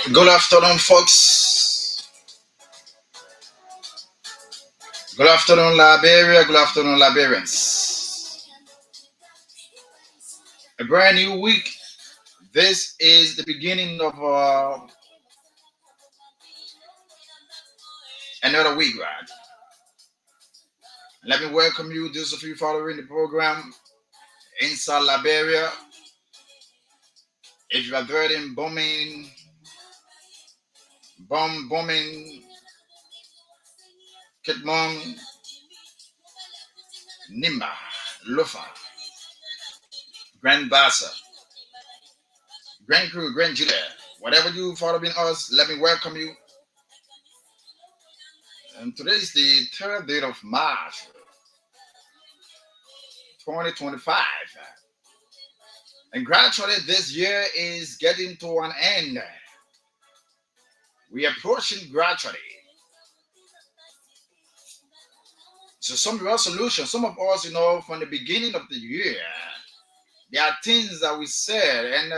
Good afternoon, folks. Good afternoon, Liberia. Good afternoon, Liberians. A brand new week. This is the beginning of another week, right? Let me welcome you, those of you following the program inside Liberia. If you are there in bombing, Kitmon, Nimba, Lufa, Grand Bassa, Grand Crew, Grand Julia, whatever you following us, let me welcome you. And today is the 3rd day of March, 2025. And gradually this year is getting to an end. We are approaching gradually. So some resolutions, some of us, from the beginning of the year, there are things that we said, and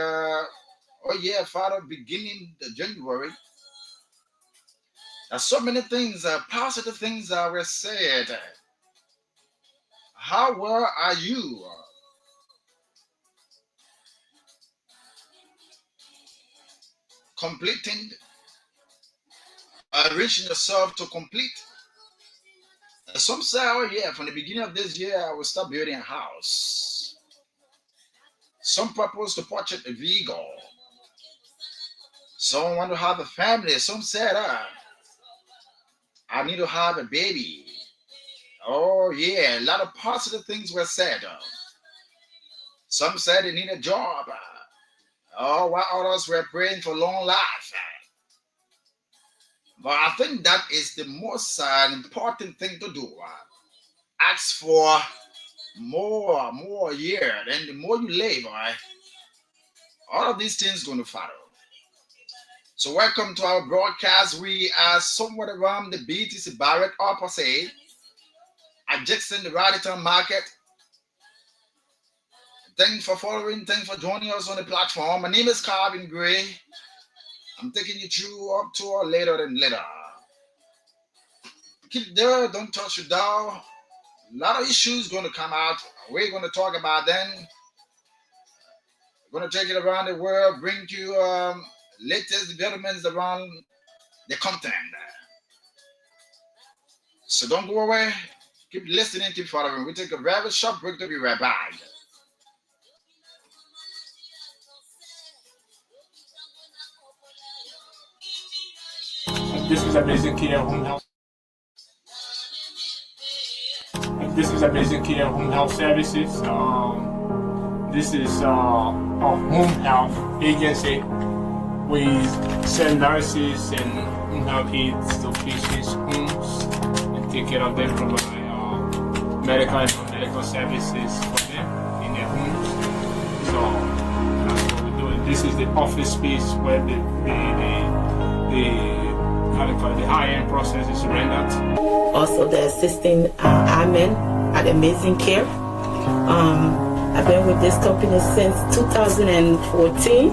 Father, beginning the January, there's so many things, positive things that were said. How well are you? Completing, reaching yourself to complete. Some say, from the beginning of this year, I will start building a house. Some purpose to purchase a vehicle. Some want to have a family. Some said, I need to have a baby. A lot of positive things were said. Some said they need a job. While others were praying for long life. But I think that is the most important thing to do. Ask for more year. Then the more you live, all of these things going to follow. So welcome to our broadcast. We are somewhat around the BTC Barrack opposite, adjacent the Raditon Market. Thanks for following. Thanks for joining us on the platform. My name is Calvin Gray. I'm taking you through up to or later and later. Keep there, don't touch it down. A lot of issues going to come out. We're going to talk about them. We're going to take it around the world, bring you latest developments around the content. So don't go away. Keep listening, keep following. We take a very short break to be right back. This is Amazing Care Home Health. This is Amazing Care Home Health Services. This is a home health agency. We send nurses and home health aides to patients' homes and take care of them, provide medical and non-medical services for them in their homes. So that's what we're doing. This is the office space where the high-end process is rendered. Also the assisting admin at Amazing Care. I've been with this company since 2014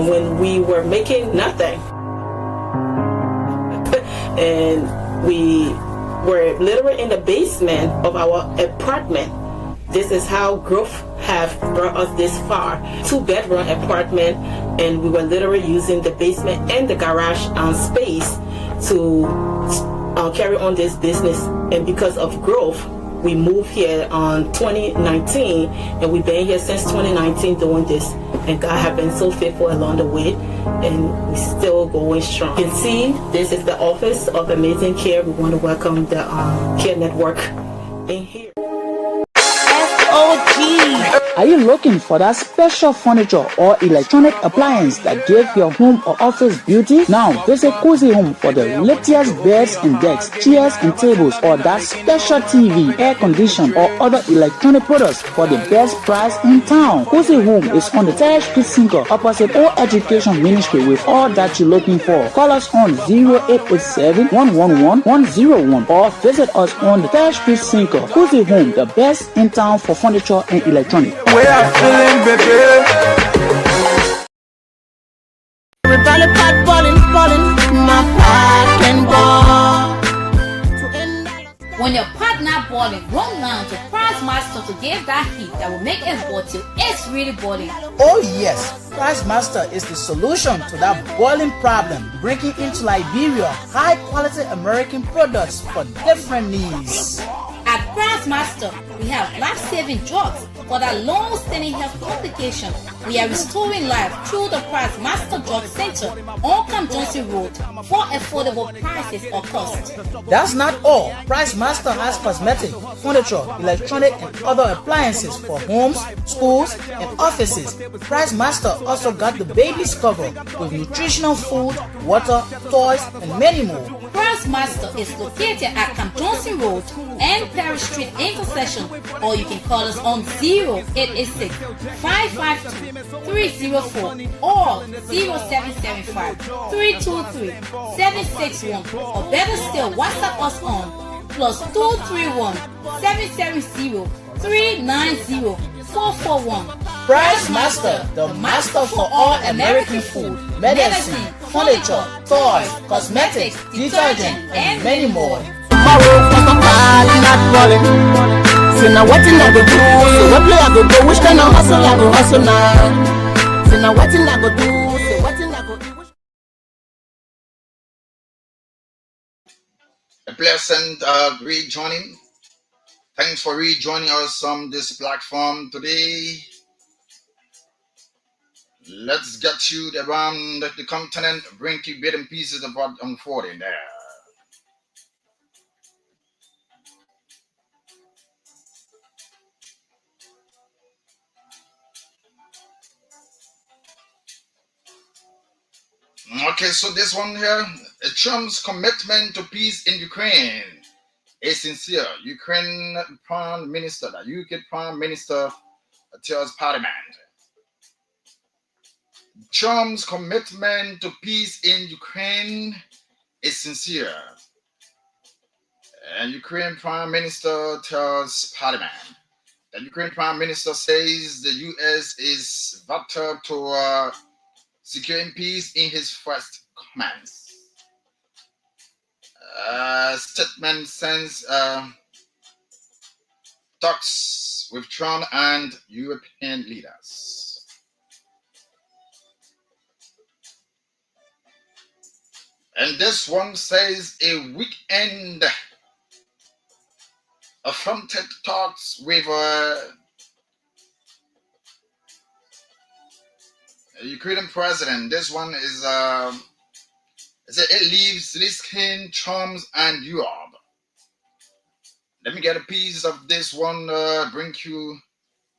when we were making nothing. And we were literally in the basement of our apartment. This is how growth have brought us this far. 2-bedroom apartment, and we were literally using the basement and the garage space to carry on this business. And because of growth, we moved here on 2019, and we've been here since 2019 doing this. And God has been so faithful along the way, and we're still going strong. You can see this is the office of Amazing Care. We want to welcome the Care Network in here. Are you looking for that special furniture or electronic appliance that give your home or office beauty? Now visit Cozy Home for the latest beds and decks, chairs and tables, or that special TV, air condition, or other electronic products for the best price in town. Cozy Home is on the 3rd Street Single opposite All Education Ministry with all that you're looking for. Call us on 0887 111 101 or visit us on the 3rd Street Single. Cozy Home, the best in town for furniture and electronics. We are feeling, baby. We're gonna pop your partner boiling, run down to Price Master to give that heat that will make it boil till it's really boiling. Oh yes, Price Master is the solution to that boiling problem, bringing into Liberia high-quality American products for different needs. At Price Master, we have life-saving drugs for that long-standing health complication. We are restoring life through the Price Master Drug Center on Camp Johnson Road for affordable prices or cost. That's not all. Price Master has cosmetic, furniture, electronic, and other appliances for homes, schools, and offices. Price Master also got the babies covered with nutritional food, water, toys, and many more. Price Master is located at Camp Johnson Road and Perry Street intersection, or you can call us on 0886 552 304 or 0775 323 761, or better still, WhatsApp us on +231 770 390 441. Price Master, the master for all American food, medicine, furniture, toys, cosmetics, detergent, and many more. So now what I go do? So what play I go go? Which kind of hustle I go hustle now? So now what I go do? So what I go do? A pleasant rejoining. Thanks for rejoining us on this platform today. Let's get you around the continent, bring you bits and pieces of what unfolding there. Okay, so this one here, Trump's commitment to peace in Ukraine is sincere. Ukraine Prime Minister, the UK Prime Minister tells Parliament. Trump's commitment to peace in Ukraine is sincere. And Ukraine Prime Minister tells Parliament. The Ukraine Prime Minister says the US is vital to securing peace in his first comments. Statement sends talks with Trump and European leaders. And this one says a weekend affronted talks with Ukrainian president. This one is it leaves risking Trump's and Europe. Let me get a piece of this one, bring you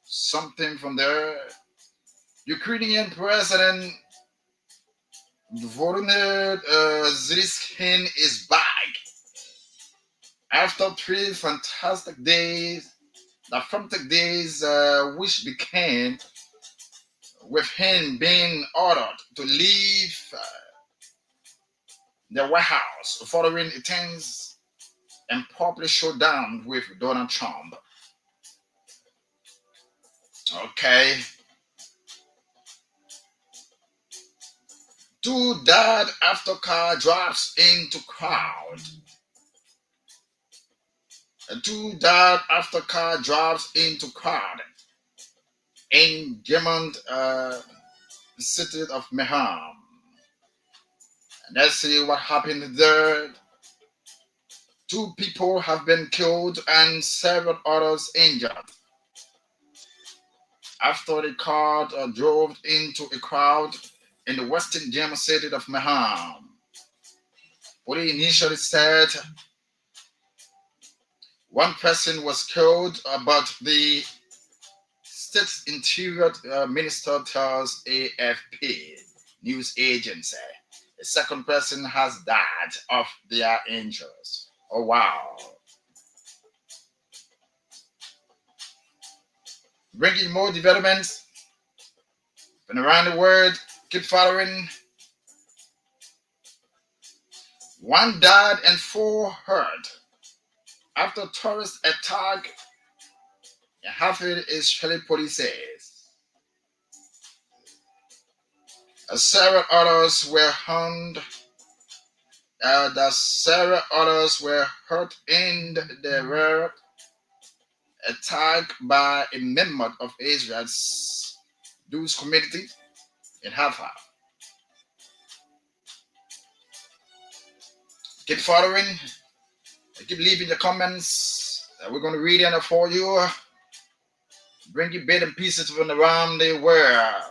something from there. Ukrainian President Volodymyr Zelensky is back after 3 fantastic days, the frantic days which began with him being ordered to leave the White House following a tense and public showdown with Donald Trump. Okay. 2 died after car drops into crowd. 2 died after car drops into crowd in German city of Meham. Let's see what happened there. 2 people have been killed and several others injured after the car drove into a crowd in the western German city of Meham. Police initially said 1 person was killed, but the state's interior minister tells AFP news agency a 2nd person has died of their injuries. Oh wow. Bringing more developments from around the world. Keep following. 1 died and 4 hurt after terrorist attack in Hafid, Israeli police says. Several others were harmed That several others were hurt and they were attacked by a member of Israel's Jewish community in Haifa. Keep following, keep leaving the comments. We're going to read it for you. Bring you bits and pieces from around the world.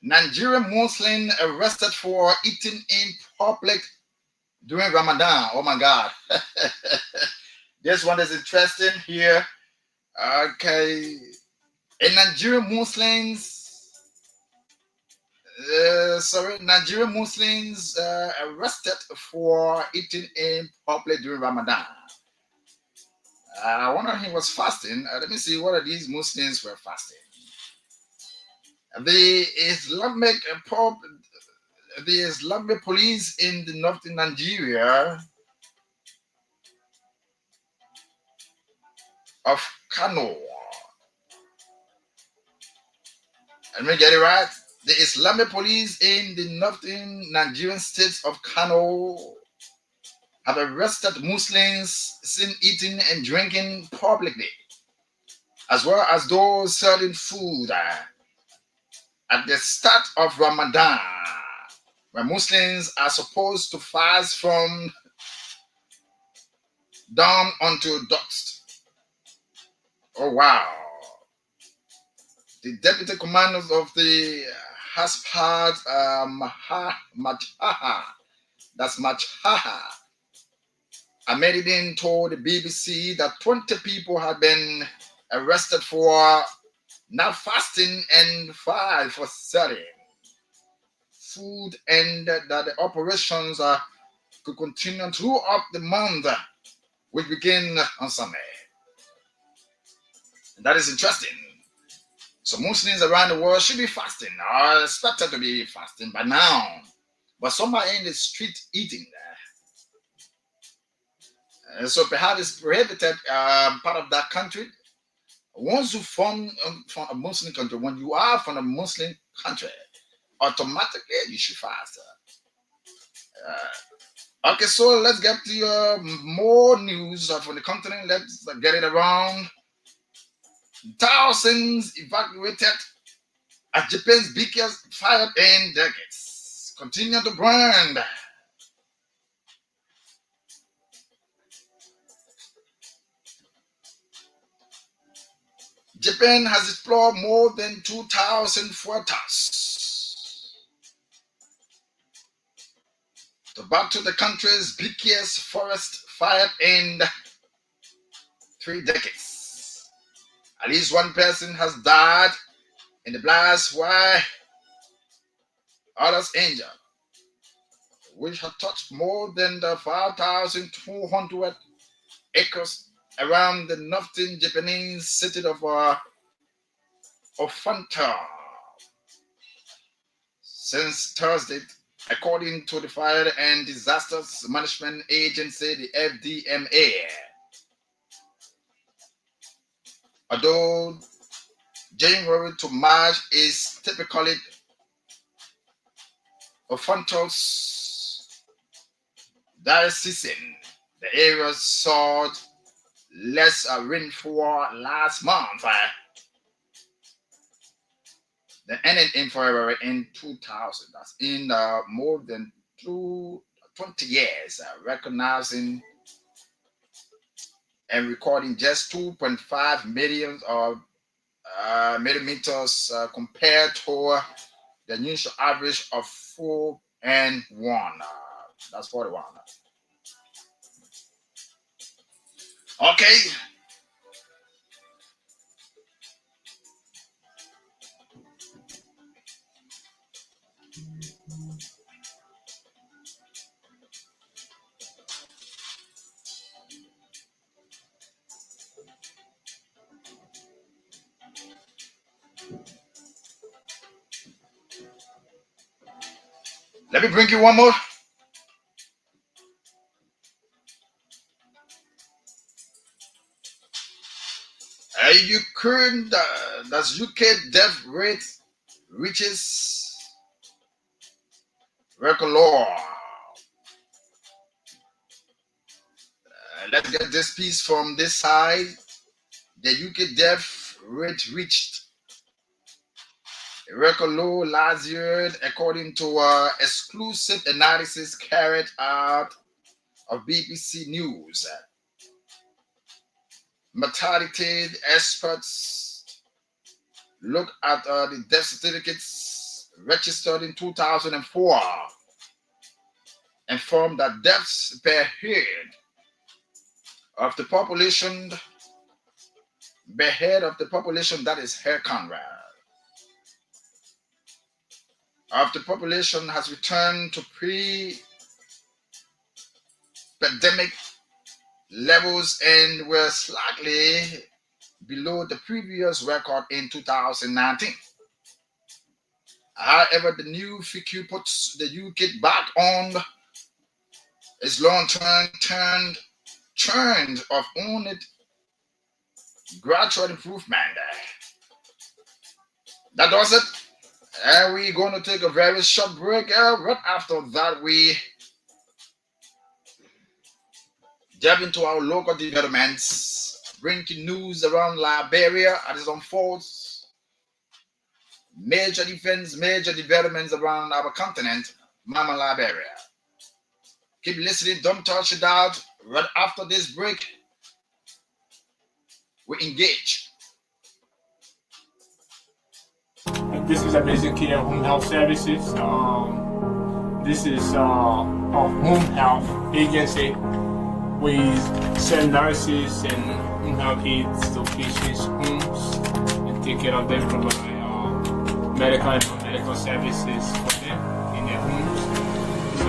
Nigerian Muslim arrested for eating in public during Ramadan. Oh my God. This one is interesting here. Okay. Nigerian Muslims arrested for eating in public during Ramadan. I wonder he was fasting. Let me see what these Muslims were fasting. The Islamic police in the northern Nigeria of Kano. Let me get it right. The Islamic police in the northern Nigerian state of Kano have arrested Muslims seen eating and drinking publicly, as well as those selling food at the start of Ramadan, when Muslims are supposed to fast from dawn until dusk. Oh wow. The deputy commanders of the Haspat Machaha, that's Machaha, Ahmedin told the BBC that 20 people have been arrested for not fasting and 5 for selling food, and that the operations could continue throughout the month, which begin on Sunday. And that is interesting. So Muslims around the world should be fasting, or expected to be fasting by now. But some are in the street eating there. So perhaps it's prohibited part of that country. Once you from a Muslim country, when you are from a Muslim country, automatically you should fast. Okay, so let's get to more news from the continent. Let's get it around. Thousands evacuated as Japan's biggest fire in decades continue to burn. Japan has deployed more than 2,000 fighters to battle the country's biggest forest fire in 3 decades. At least one person has died in the blast, while others injured, which had touched more than the 5,200 acres around the northern Japanese city of Fanta since Thursday, according to the Fire and Disasters Management Agency, the FDMA. Although January to March is typically Fanta's dry season, the area saw less rainfall last month than ending in February in 2000. That's in more than 20 years, recognizing and recording just 2.5 million of millimeters compared to the usual average of 4 and 1. That's 41. Okay. Let me bring you one more. That's UK death rate reaches record law. Let's get this piece from this side. The UK death rate reached a record low last year, according to exclusive analysis carried out of BBC News. Mortality experts look at the death certificates registered in 2004 and found that deaths per head of the population, that is Herr Conrad, of the population has returned to pre-pandemic levels and were slightly below the previous record in 2019. However, the new figure puts the UK back on its long-term trend of only gradual improvement. That does it. And we're going to take a very short break. Right after that, we dive into our local developments, breaking news around Liberia as it unfolds, major events, major developments around our continent, Mama Liberia. Keep listening, don't touch it out. Right after this break, we engage. This is Amazing Care Home Health Services. This is a home health agency. We send nurses and home health aides to patients' homes and take care of them, provide medical and non-medical services for them in their homes. So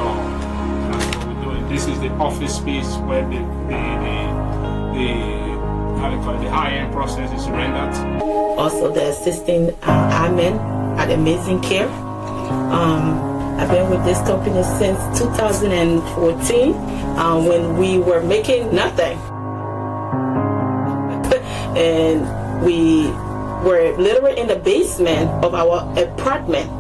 that's what we're doing. This is the office space where the high-end process is rendered. Also the assisting admin at Amazing Care. I've been with this company since 2014 when we were making nothing. And we were literally in the basement of our apartment.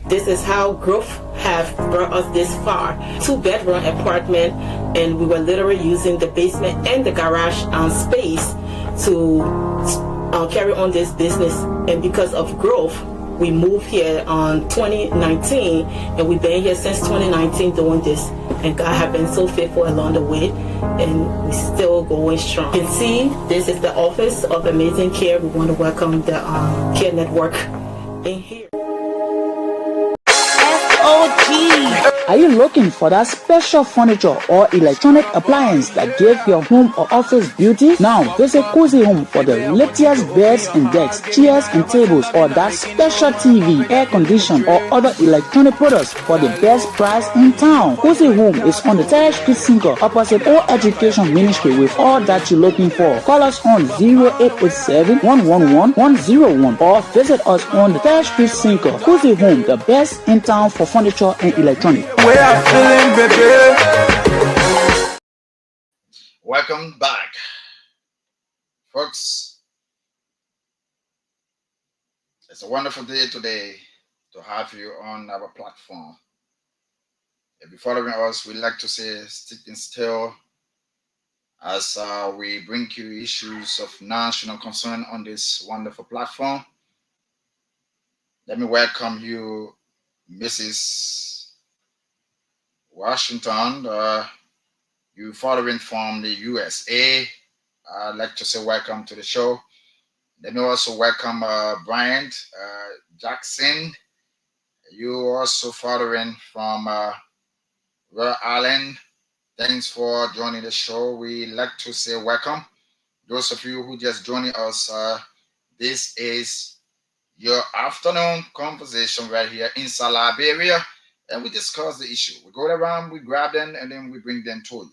This is how growth have brought us this far. 2-bedroom apartment, and we were literally using the basement and the garage space to carry on this business. And because of growth, we moved here on 2019, and we've been here since 2019 doing this. And God has been so faithful along the way, and we're still going strong. You can see this is the office of Amazing Care. We want to welcome the Care Network in here. Are you looking for that special furniture or electronic appliance that give your home or office beauty? Now visit Cozy Home for the latest beds and decks, chairs and tables, or that special TV, air condition, or other electronic products for the best price in town. Cozy Home is on the 3rd Street Sinker opposite All Education Ministry with all that you're looking for. Call us on 0887-111-101 or visit us on the 3rd Street Sinker. Cozy Home, the best in town for furniture and electronics. Welcome back, folks. It's a wonderful day today to have you on our platform. If you're following us, we'd like to say sticking still as we bring you issues of national concern on this wonderful platform. Let me welcome you, Mrs. Washington. You following from the USA. I'd like to say welcome to the show. Let me also welcome Bryant Jackson. You also following from Rhode Island. Thanks for joining the show. We like to say welcome. Those of you who just joining us, this is your afternoon conversation right here inside Liberia, and we discuss the issue. We go around, we grab them, and then we bring them to you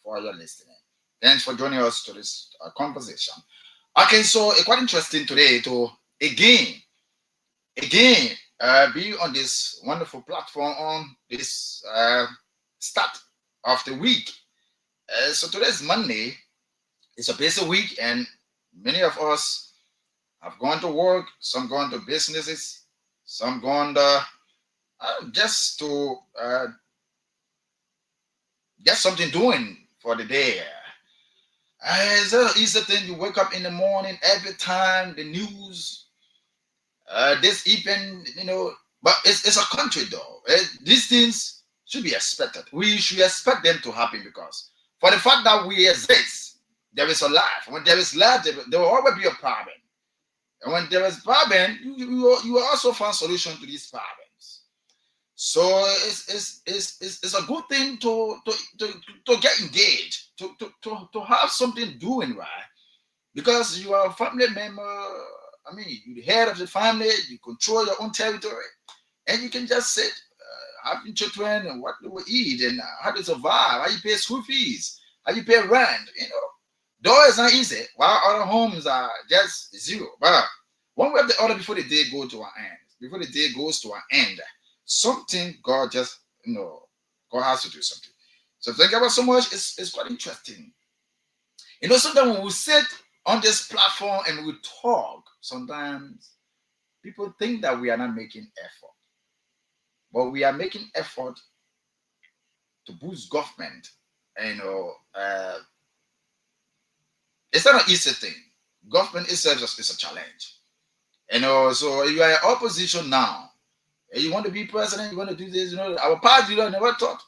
for your listening. Thanks for joining us to this conversation. Okay, so it's quite interesting today to again be on this wonderful platform on this start of the week. So today's Monday. It's a busy week, and many of us have gone to work, some gone to businesses, some gone to just to get something doing for the day. It's an easy thing. You wake up in the morning every time the news, this event, but it's a country though. These things should be expected. We should expect them to happen because for the fact that we exist, there is a life. When there is life, there will always be a problem. And when there is problem, you will also find solution to these problems. So it's a good thing to get engaged, to have something doing, right? Because you are a family member. I mean, you're the head of the family. You control your own territory, and you can just sit, having children, and what do we eat, and how to survive, how you pay school fees, how you pay rent. Though it's not easy. While other homes are just zero, but one way or the other, before the day goes to an end, before the day goes to an end, something God just, God has to do something. So thank you ever so much. It's quite interesting. Sometimes when we sit on this platform and we talk, sometimes people think that we are not making effort, but we are making effort to boost government. It's not an easy thing. Government itself is a challenge. So if you are in opposition now, and you want to be president, you want to do this, our party never thought.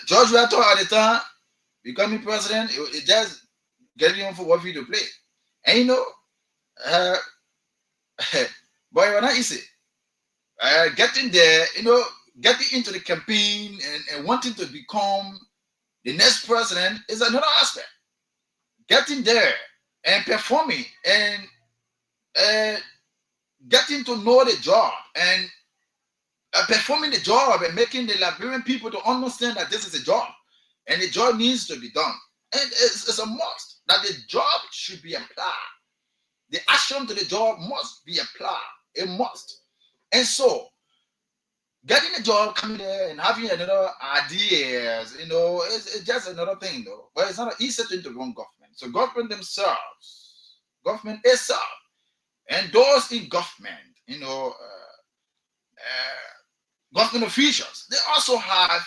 George Weah thought at the time, becoming president, it just getting him for what we to play. And but it was not easy. Getting there, getting into the campaign and wanting to become the next president is another aspect. Getting there and performing and getting to know the job and performing the job and making the Liberian people to understand that this is a job and the job needs to be done. And it's a must that the job should be applied. The action to the job must be applied. It must. And so, getting a job, coming there and having another ideas, it's just another thing though. But it's not an easy thing to run government. So government themselves, government itself, and those in government, government officials, they also have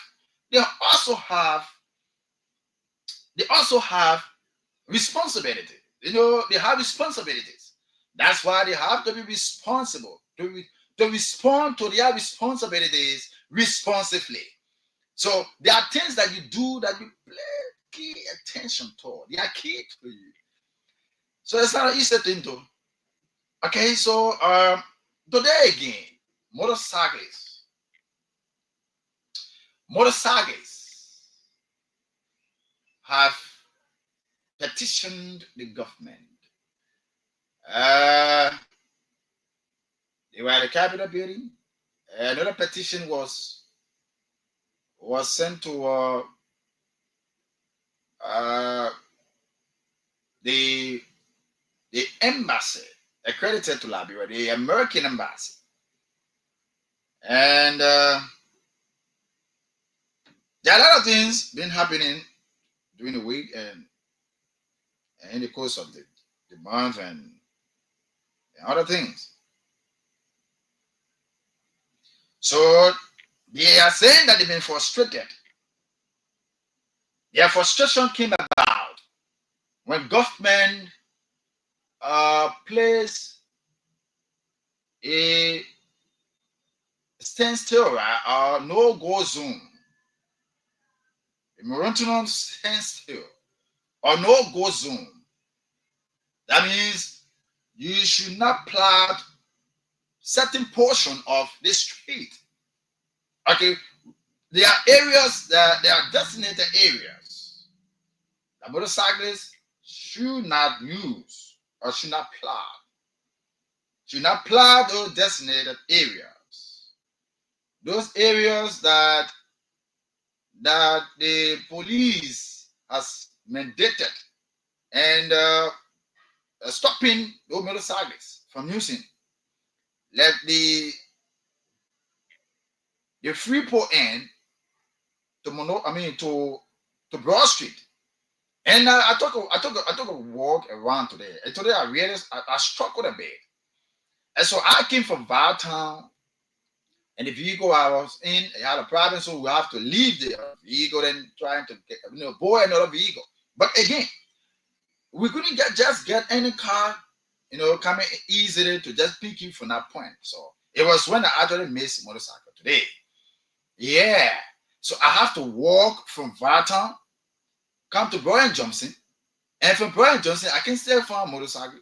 responsibility. They have responsibilities. That's why they have to be responsible to respond to their responsibilities responsively. So there are things that you do that you pay key attention to. They are key to you. So it's not an easy thing to. Okay, so today again, motorcyclists have petitioned the government. They were at the Capitol building. Another petition was sent to the embassy accredited to Liberia, the American embassy. And there are a lot of things been happening during the week and in the course of the month and other things. So they are saying that they've been frustrated. Their frustration came about when government placed a standstill or no-go zone. A Morontinon standstill or no-go zone. That means you should not plow certain portion of the street. Okay, there are areas that there are designated areas that motorcyclists should not use or should not plow. Should not plow those designated areas. Those areas that the police has mandated and stopping those motorcyclists from using. Let the Freeport end to Broad Street. And I took a walk around today. And today I realized I struggled a bit. And so I came from Valtown and the vehicle I was in had a problem, so we have to leave the vehicle and trying to get, board another vehicle. But again, we couldn't just get any car, coming easily to just pick you from that point. So it was when I actually missed motorcycle today. Yeah. So I have to walk from Vartown, come to Brian Johnson, and from Brian Johnson, I can still find a motorcycle.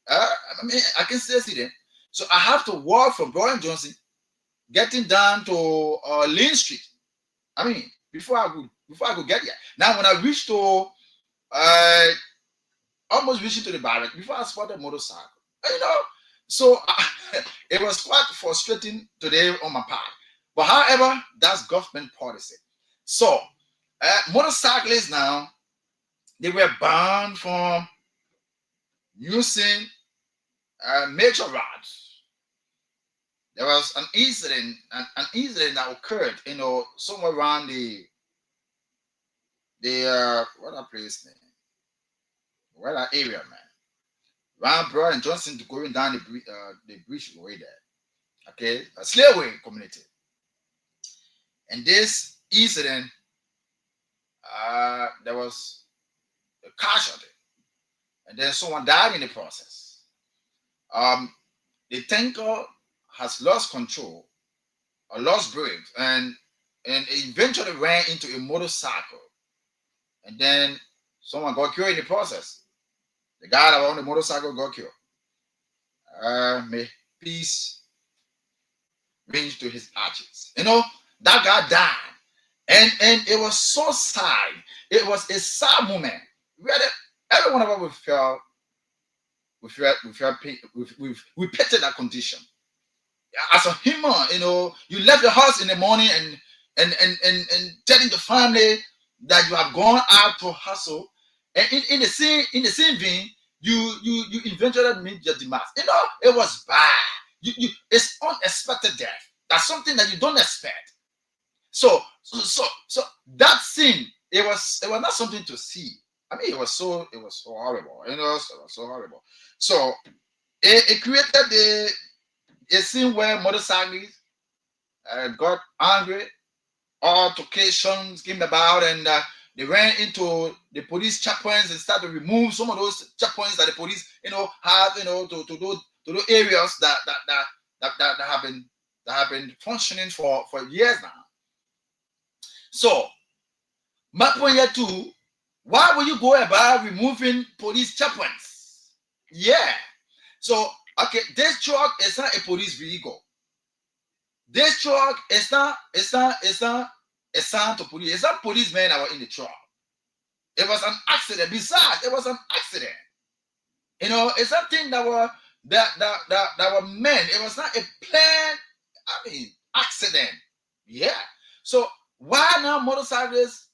I can still see them. So I have to walk from Brian Johnson, getting down to Lane Street. Before I could get here. Now, when I reached to almost reaching to the barrack, before I spotted a motorcycle, so it was quite frustrating today on my part. But however, that's government policy. So motorcyclists now, they were banned from using major roads. There was an incident that occurred, somewhere around the what that place name? Where that area, man? Around Broad and Johnson, going down the bridge way there. Okay, a Slayaway community. And this incident, there was a casualty, and then someone died in the process. The tanker has lost control, or lost brakes, and eventually ran into a motorcycle, and then someone got killed in the process. The guy that was on the motorcycle got killed. May peace reach to his arches. That guy died, and it was so sad. It was a sad moment. Every one of us we pitied that condition. As a human, you left the house in the morning and telling the family that you have gone out to hustle, and in the same vein, you eventually meet your demise. It was bad. It's unexpected death. That's something that you don't expect. So that scene, it was not something to see. It was so horrible. It was so horrible. So it created a scene where motorcyclists got angry, altercations came about, and they ran into the police checkpoints and started to remove some of those checkpoints that the police, have, to those areas that have been functioning for years now. So my point here too, why will you go about removing police checkpoints? Yeah. So okay, this truck is not a police vehicle. This truck is not assigned to police. It's not policemen that were in the truck. It was an accident. Besides, it was an accident. It's something that were men. It was not a planned, accident. Yeah. So why now motorcyclists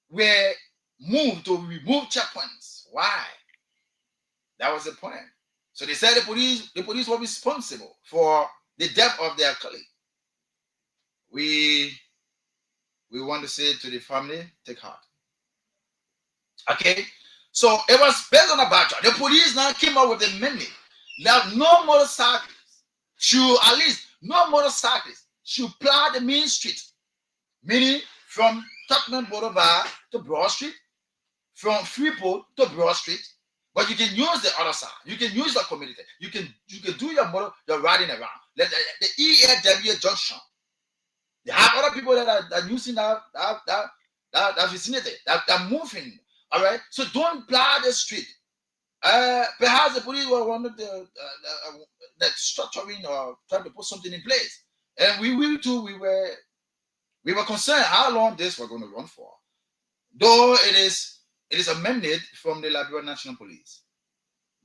were moved to remove checkpoints? Why? That was the point. So they said the police were responsible for the death of their colleague. We want to say to the family, take heart. Okay, so it was based on a background. The police now came up with a mandate that no motorcyclists should plow the main street, meaning from Tottenham Boulevard to Broad Street, from Freeport to Broad Street. But you can use the other side. You can use the community. You can do your riding around. The EAW junction. They have other people that are using that vicinity, that are moving. All right. So don't plow the street. Perhaps the police were one of the structuring or trying to put something in place. And we were concerned how long this was going to run for. Though it is a mandate from the Liberia National Police.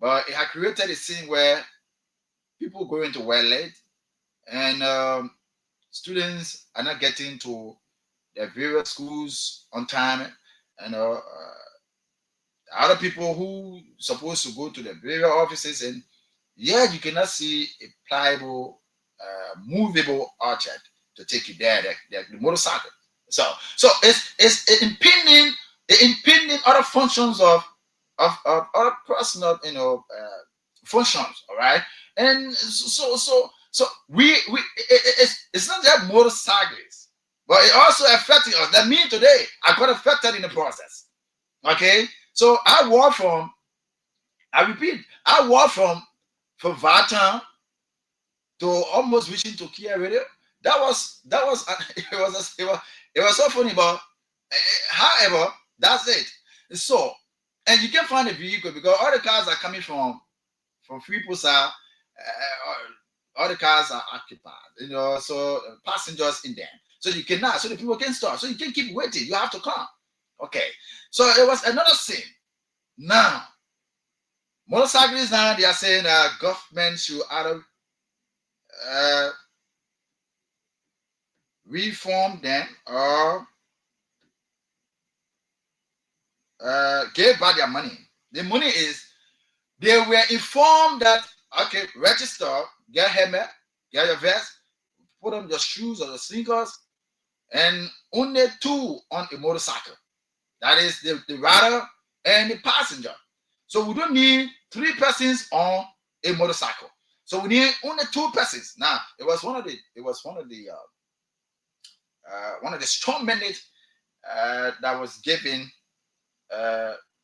But it had created a scene where people go into well late, and students are not getting to their various schools on time, and other people who supposed to go to the various offices, and you cannot see a pliable, movable object to take you there, the motorcycle. So it's impeding other functions of other personal, functions. All right, and so it's motorcyclists, but it also affected us. That means today I got affected in the process. Okay, so I walked from Vatan to almost reaching to Kia Radio. That was it was so funny, but however, that's it. So, and you can find a vehicle because all the cars are coming from Freeposa. All the cars are occupied, so passengers in them. So you cannot, so the people can stop. So you can keep waiting. You have to come. Okay. So it was another thing. Now, motorcyclists now they are saying government should either reform them or give back their money. The money is they were informed that okay, register, get helmet, get your vest, put on your shoes or your sneakers, and only 2 on a motorcycle. That is the rider and the passenger. So we don't need 3 persons on a motorcycle. So we need only 2 persons. Now it was one of the strong mandates that was given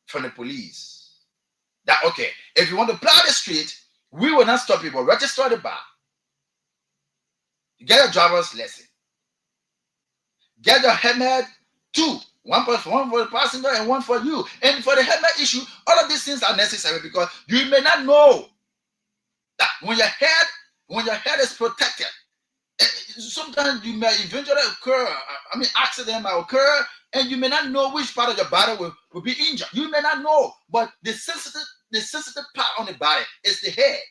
from the police. That okay, if you want to plow the street, we will not stop you, but register the bar. Get your driver's lesson. Get your helmet 2. One for the passenger and 1 for you. And for the helmet issue, all of these things are necessary because you may not know that when your head is protected, sometimes you may eventually accident might occur, and you may not know which part of your body will be injured. You may not know, but the sensitive part on the body is the head.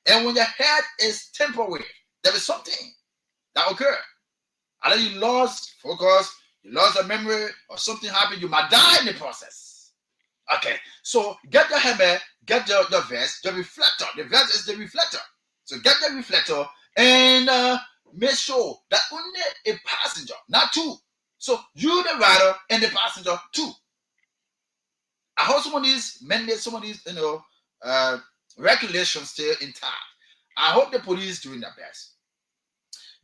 And when your head is temporary, there is something that occurs. Either you lost focus, you lost your memory, or something happened, you might die in the process. Okay, so get your helmet, get your vest, the reflector. The vest is the reflector. So get the reflector and make sure that only a passenger, not 2. So you, the rider, and the passenger 2. I hope some of these regulations still intact. I hope the police doing their best.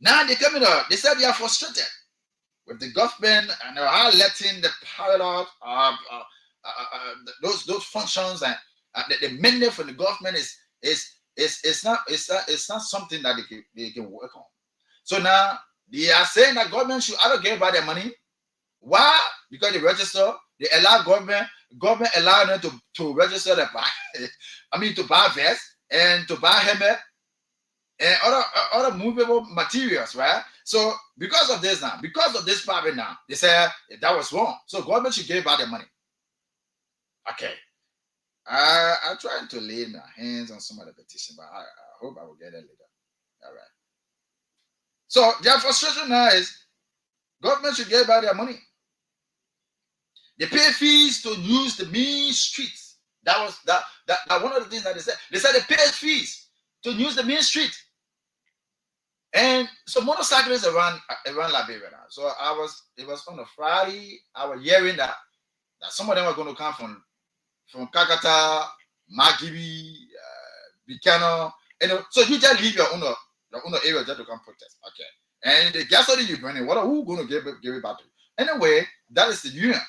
Now they come in. They said they are frustrated with the government and they are letting the pilot those functions and the mandate for the government is not something that they can work on. So now they are saying that government should either give back their money. Why? Because they register. They allow government allow them to register to buy vests and to buy helmet and other movable materials, right? So because of this problem now, they say that was wrong. So government should give back their money. Okay. I'm trying to lay my hands on some of the petition, but I hope I will get it later. All right. So their frustration now is government should give back their money. They pay fees to use the main streets. That was that one of the things that they said. They said they pay fees to use the main street. And so motorcyclists around Liberia now. So it was on a Friday. I was hearing that some of them were going to come from Kakata, Magibi, Bikano. So you just leave your own area just to come protest. Okay. And the gasoline you burning, who going to give it back to you? Anyway, that is the union.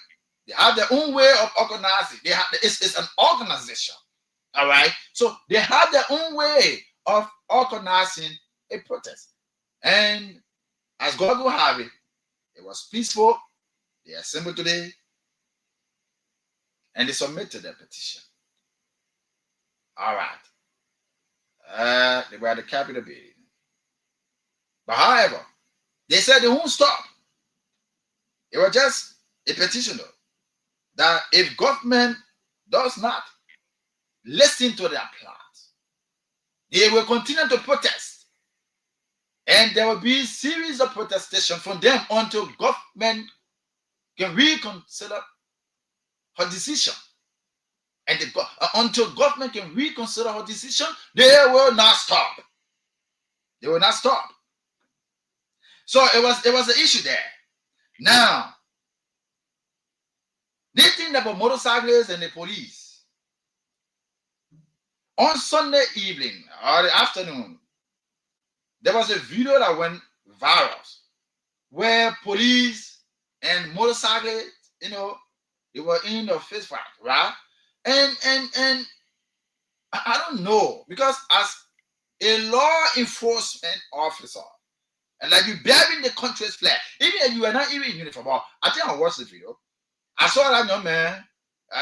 They have their own way of organizing. It's an organization. All right. So they have their own way of organizing a protest. And as God will have it, it was peaceful. They assembled today and they submitted their petition. All right. They were at the Capitol building. But however, they said they won't stop. It was just a petition, though, that if government does not listen to their plans, they will continue to protest. And there will be a series of protestation from them until government can reconsider her decision. And until government can reconsider her decision, they will not stop. They will not stop. So it was an issue there. Now, they think about motorcyclists and the police. On Sunday evening or the afternoon, there was a video that went virus where police and motorcyclists, they were in the fist fight, right? And I don't know, because as a law enforcement officer, and like you bearing the country's flag, even if you are not even in uniform. I think I watched the video. I saw that young man.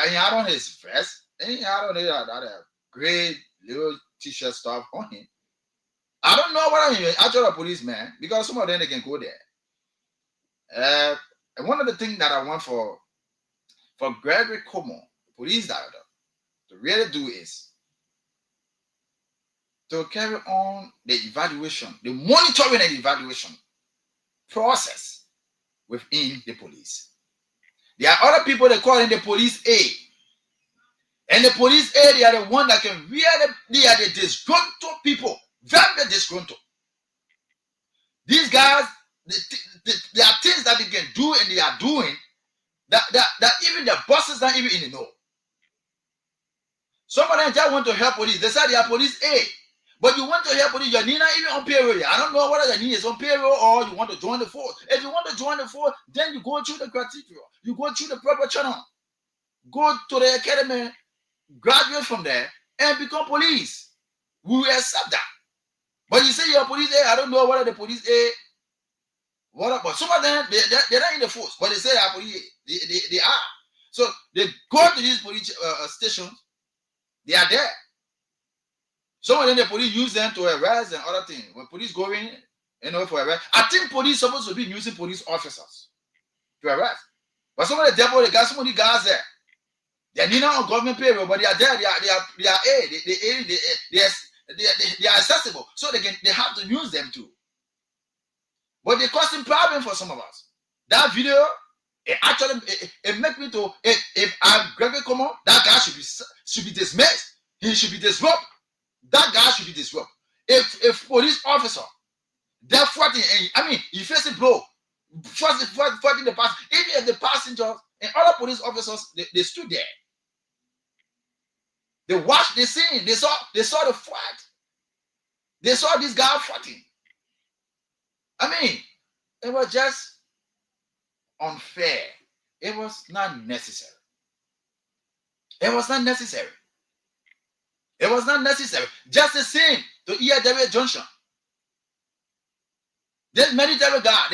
He had on his vest, and he had on that gray little t-shirt stuff on him. I don't know what I mean. Actually, a policeman, because some of them they can go there. And one of the things that I want for Gregory Como, police director, to really do is to carry on the evaluation, the monitoring and evaluation process within the police. There are other people they call in the police A. And the police A, they are the one that can really, they are the disgruntled people. Very disgruntled. These guys, there are things that they can do and they are doing that even the bosses not even in the know. Some of them just want to help police. They say they are police A. But you want to help police, you're not even on payroll. I don't know whether your need is on payroll or you want to join the force. If you want to join the force, then you go through the criteria. You go through the proper channel. Go to the academy, graduate from there, and become police. We will accept that. But you say you're police A, I don't know whether the police A, but some of them, they're not in the force, but they say they are police A. They are. So they go to these police stations, they are there. Some of them, the police use them to arrest and other things. When police go in, for arrest, I think police supposed to be using police officers to arrest. But some of the devil, they got some of the guys there. They're not on government payroll, but they are there. They are accessible, so they have to use them too. But they causing problem for some of us. That video, it make me to if I'm Gregory Como, that guy should be dismissed. He should be disrupted. That guy should be disrupted. If police officer, they're fighting, you face a blow, fighting the passenger. Even if the passengers and other police officers, they stood there. They watched the scene. They saw the fight. They saw this guy fighting. It was just unfair. It was not necessary. It was not necessary. It was not necessary. Just the same to EIW Junction. This military guy,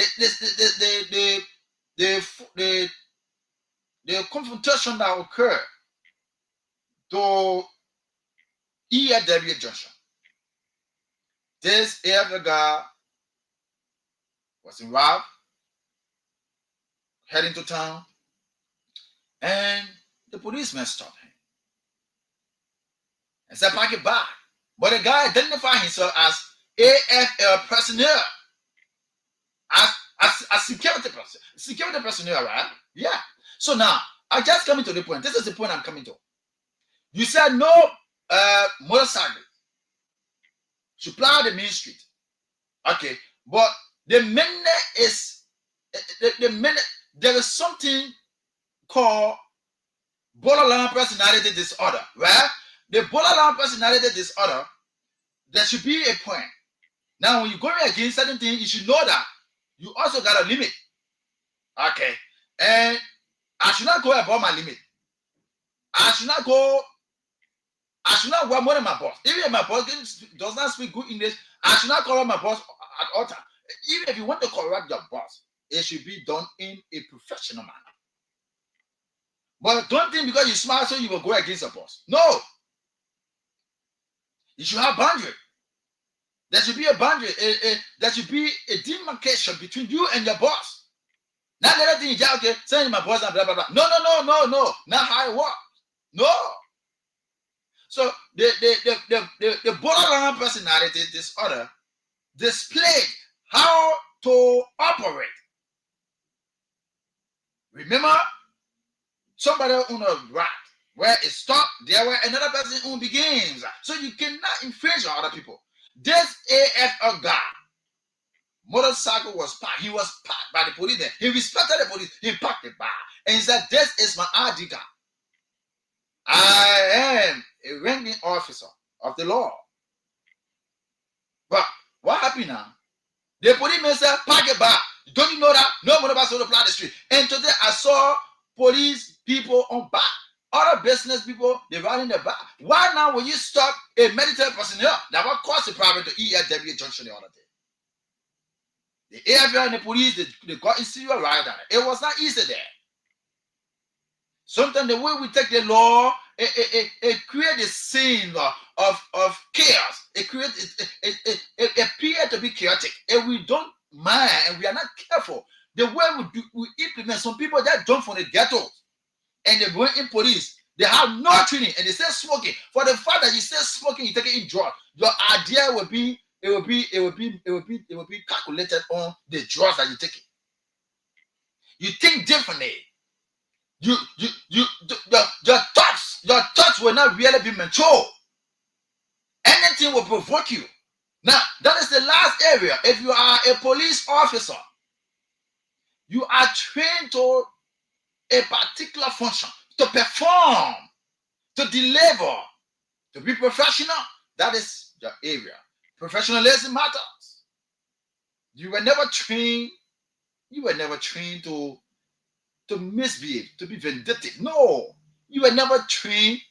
the confrontation that occurred to EIW Junction. This EIW guy was in route, heading to town, and the policeman stopped him and said, "Pack it back." But the guy identified himself as AFL personnel, as security personnel, right? Yeah. So now, I just coming to the point. This is the point I'm coming to. You said no motorcycle should plow the main street. Okay. But the minute there is something called borderline personality disorder, right? The borderline personality disorder, there should be a point. Now, when you're going against certain things, you should know that you also got a limit. Okay. And I should not go above my limit. I should not work more than my boss. Even if my boss does not speak good English, I should not correct my boss at all times. Even if you want to correct your boss, it should be done in a professional manner. But don't think because you're smart, so you will go against your boss. No. You should have boundary. There should be a boundary. There should be a demarcation between you and your boss. Not the other thing, okay, saying my boss and blah, blah, blah. No. Not how it works. No. So the borderline personality disorder displayed how to operate. Remember, somebody on a rat where it stopped, there where another person begins. So you cannot infringe on other people. This AFL guy, motorcycle was parked. He was parked by the police there. He respected the police. He parked the bar. And he said, "This is my ID card. I am a ranking officer of the law." But what happened now? The policeman said, park it back. Don't you know that? No motorbikes on the plan the street. And today I saw police people on back. Other business people, they're running the back. Why now will you stop a military personnel that will cause the problem to EFW junction the other day? The AFL and the police, they got in serious right on it. It was not easy there. Sometimes the way we take the law, it creates a scene of chaos. It appears to be chaotic. And we don't mind and we are not careful. The way we implement, some people that jump from the ghettos and they go in police, they have no training and they say smoking. For the fact that you say smoking, you take it in drugs. Your idea will be calculated on the drugs that you take. You think differently. Your thoughts will not really be mature. Anything will provoke you. Now, that is the last area. If you are a police officer, you are trained to a particular function, to perform, to deliver, to be professional. That is your area. Professionalism matters. You were never trained to misbehave, to be vindictive. No. You were never trained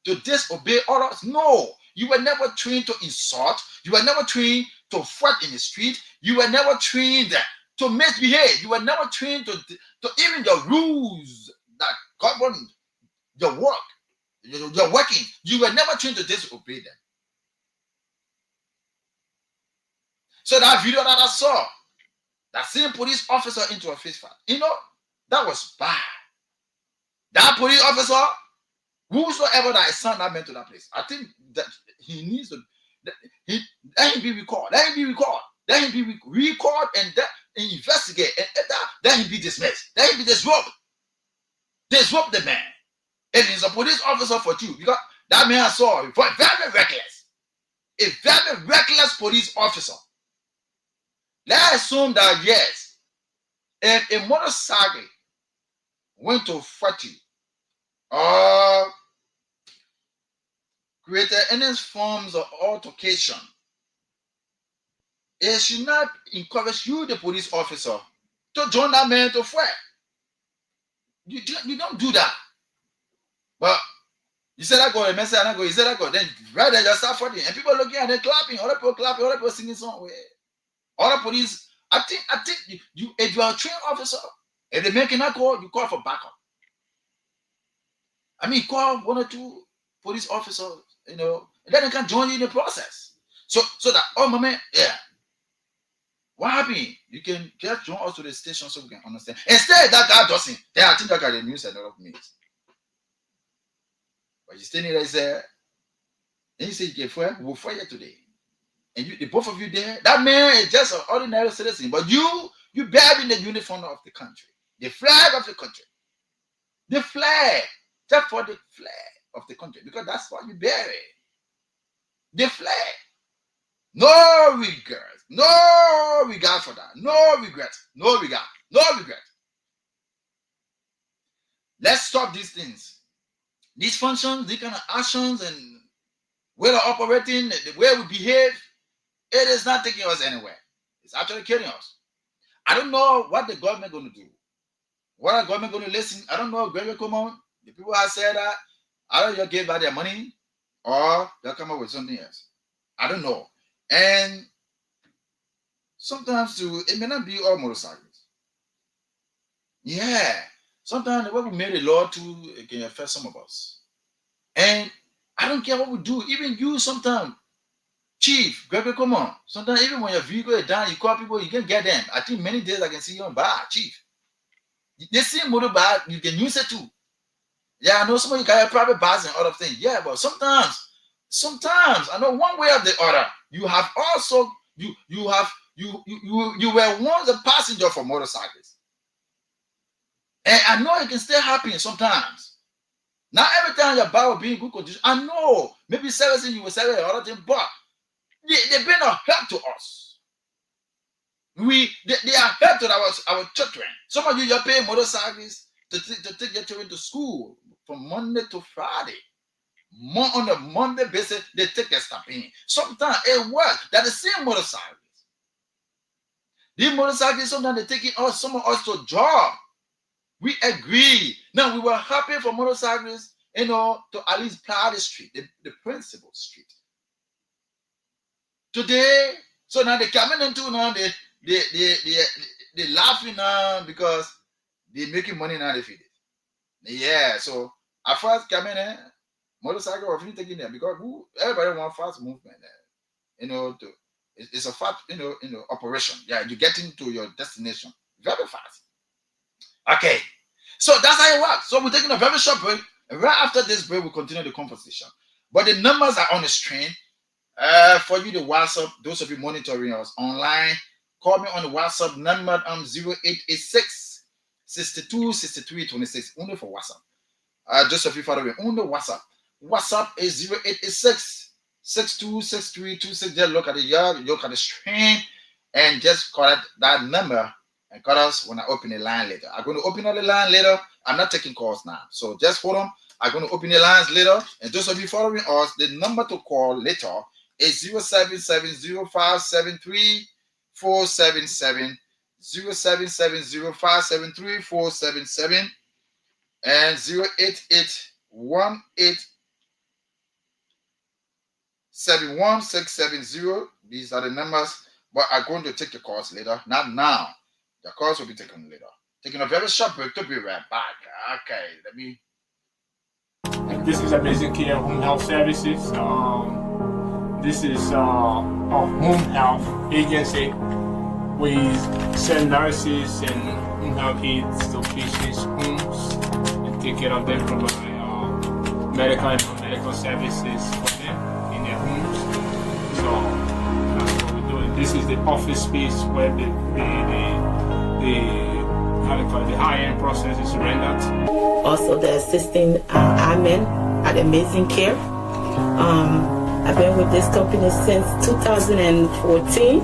to disobey orders. No. You were never trained to insult. You were never trained to fight in the street. You were never trained to misbehave. You were never trained to even the rules that govern your work, your working. You were never trained to disobey them. So that video that I saw, that same police officer into a fist fight, that was bad. That police officer, whosoever that is sent that man to that place, I think that he needs to, let him be recalled. Let him be recalled. Let him be recalled and investigate. And let him be dismissed. Let him be disrobed. Disrobe the man. And he's a police officer for you because that man I saw very reckless. A very reckless police officer. Let's assume that yes, if a motorcycle went to fight you or created any forms of altercation, it should not encourage you, the police officer, to join that man to fight. You don't do that. But you said I go, the man said I go, you said I go, then right there you start fighting, and people looking at them clapping, other people clapping, other people singing song. Other police, I think you if you are a trained officer, if the man cannot call, you call for backup. I mean, call one or two police officers, and then they can join you in the process. So that, oh my man, yeah. What happened? You can just join us to the station so we can understand. Instead, that guy doesn't. Then I think that guy the news and a lot of means. But you standing there, he said, and you say you can fire, we'll fire today. And the both of you there, that man is just an ordinary citizen, but you bearing the uniform of the country, the flag of the country, the flag, just for the flag of the country, because that's what you bear it. The flag. No regrets, no regard for that, no regret, no regard, no regret. Let's stop these things, these functions, these kind of actions, and way of operating, the way we behave. It is not taking us anywhere. It's actually killing us. I don't know what the government going to do. What are the government going to listen? I don't know. Gregory come on. The people have said that either you give back their money or they'll come up with something else. I don't know. And sometimes too, it may not be all motorcyclists. Yeah. Sometimes the way we made a law too, it can affect some of us. And I don't care what we do. Even you sometimes. Chief, Gregory, come on. Sometimes even when your vehicle is down, you call people, you can get them. I think many days I can see you on bar, Chief. They see motorbike, you can use it too. Yeah, I know some of you got private bars and other things. Yeah, but sometimes, I know one way or the other, you have also, you were once a passenger for motorcyclists. And I know it can still happen sometimes. Not every time your bar will be in good condition. I know, maybe servicing you will sell other thing, but they've been a help to us. They are help to our children. Some of you are paying motorcyclists to take your children to school from Monday to Friday. On a Monday basis, they take their stuff in. Sometimes it works. That the same motorcyclists. These motorcyclists, sometimes they're taking us, some of us to job. We agree. Now, we were happy for motorcyclists, to at least plow the street, the principal street. Today, so now they're coming into now, they laughing now because they're making money now, they feed it. Yeah, so at first coming in, motorcycle or taking there because everybody want fast movement there. It's a fast, operation. Yeah, you get into your destination very fast. Okay, so that's how it works. So we're taking a very short break, and right after this break, we'll continue the conversation. But the numbers are on the screen. For you, the WhatsApp, those of you monitoring us online, call me on the WhatsApp number 0886 62 63 26. Only for WhatsApp. Just if you follow me on the WhatsApp. WhatsApp is 0886 62 63 26. Just look at the screen and just call that number and call us when I open the line later. I'm going to open up the line later. I'm not taking calls now. So just hold on. I'm going to open the lines later. And those of you following us, the number to call later is 0770-573-477, 0770-573-477, and 088-18-71670. These are the numbers, but I'm going to take the calls later. Not now. The calls will be taken later. Taking a very short break to be right back. Okay, let me. This is Amazing Care Home Health Services. This is a home health agency. We send nurses and home health aides to patients' homes and take care of them, provide medical and non-medical services for them in their homes. So that's what we're doing. This is the office space where the high-end process is rendered. Also, the assisting admin at Amazing Care. I've been with this company since 2014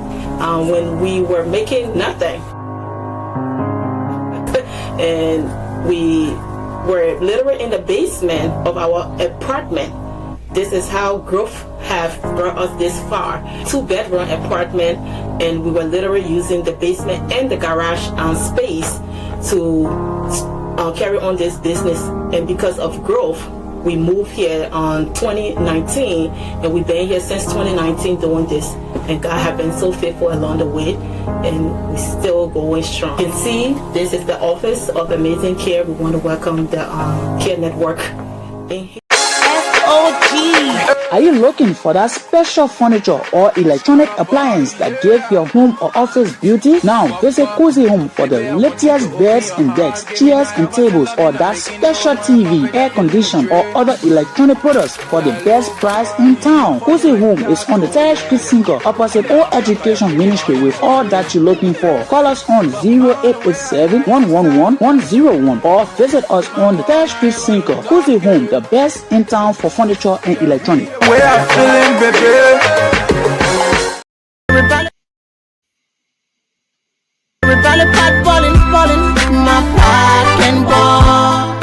when we were making nothing. And we were literally in the basement of our apartment. This is how growth have brought us this far. 2-bedroom apartment, and we were literally using the basement and the garage space to carry on this business. And because of growth, we moved here on 2019, and we've been here since 2019 doing this. And God has been so faithful along the way, and we're still going strong. You can see this is the office of Amazing Care. We want to welcome the Care Network in here. Are you looking for that special furniture or electronic appliance that give your home or office beauty? Now visit Cozy Home for the latest beds and decks, chairs and tables, or that special TV, air condition, or other electronic products for the best price in town. Cozy Home is on the 3rd Street Single opposite All Education Ministry with all that you're looking for. Call us on 0887-111-101 or visit us on the 3rd Street Single. Cozy Home, the best in town for furniture and electronics. We are feeling, baby. Everybody pot balling, my pot can ball.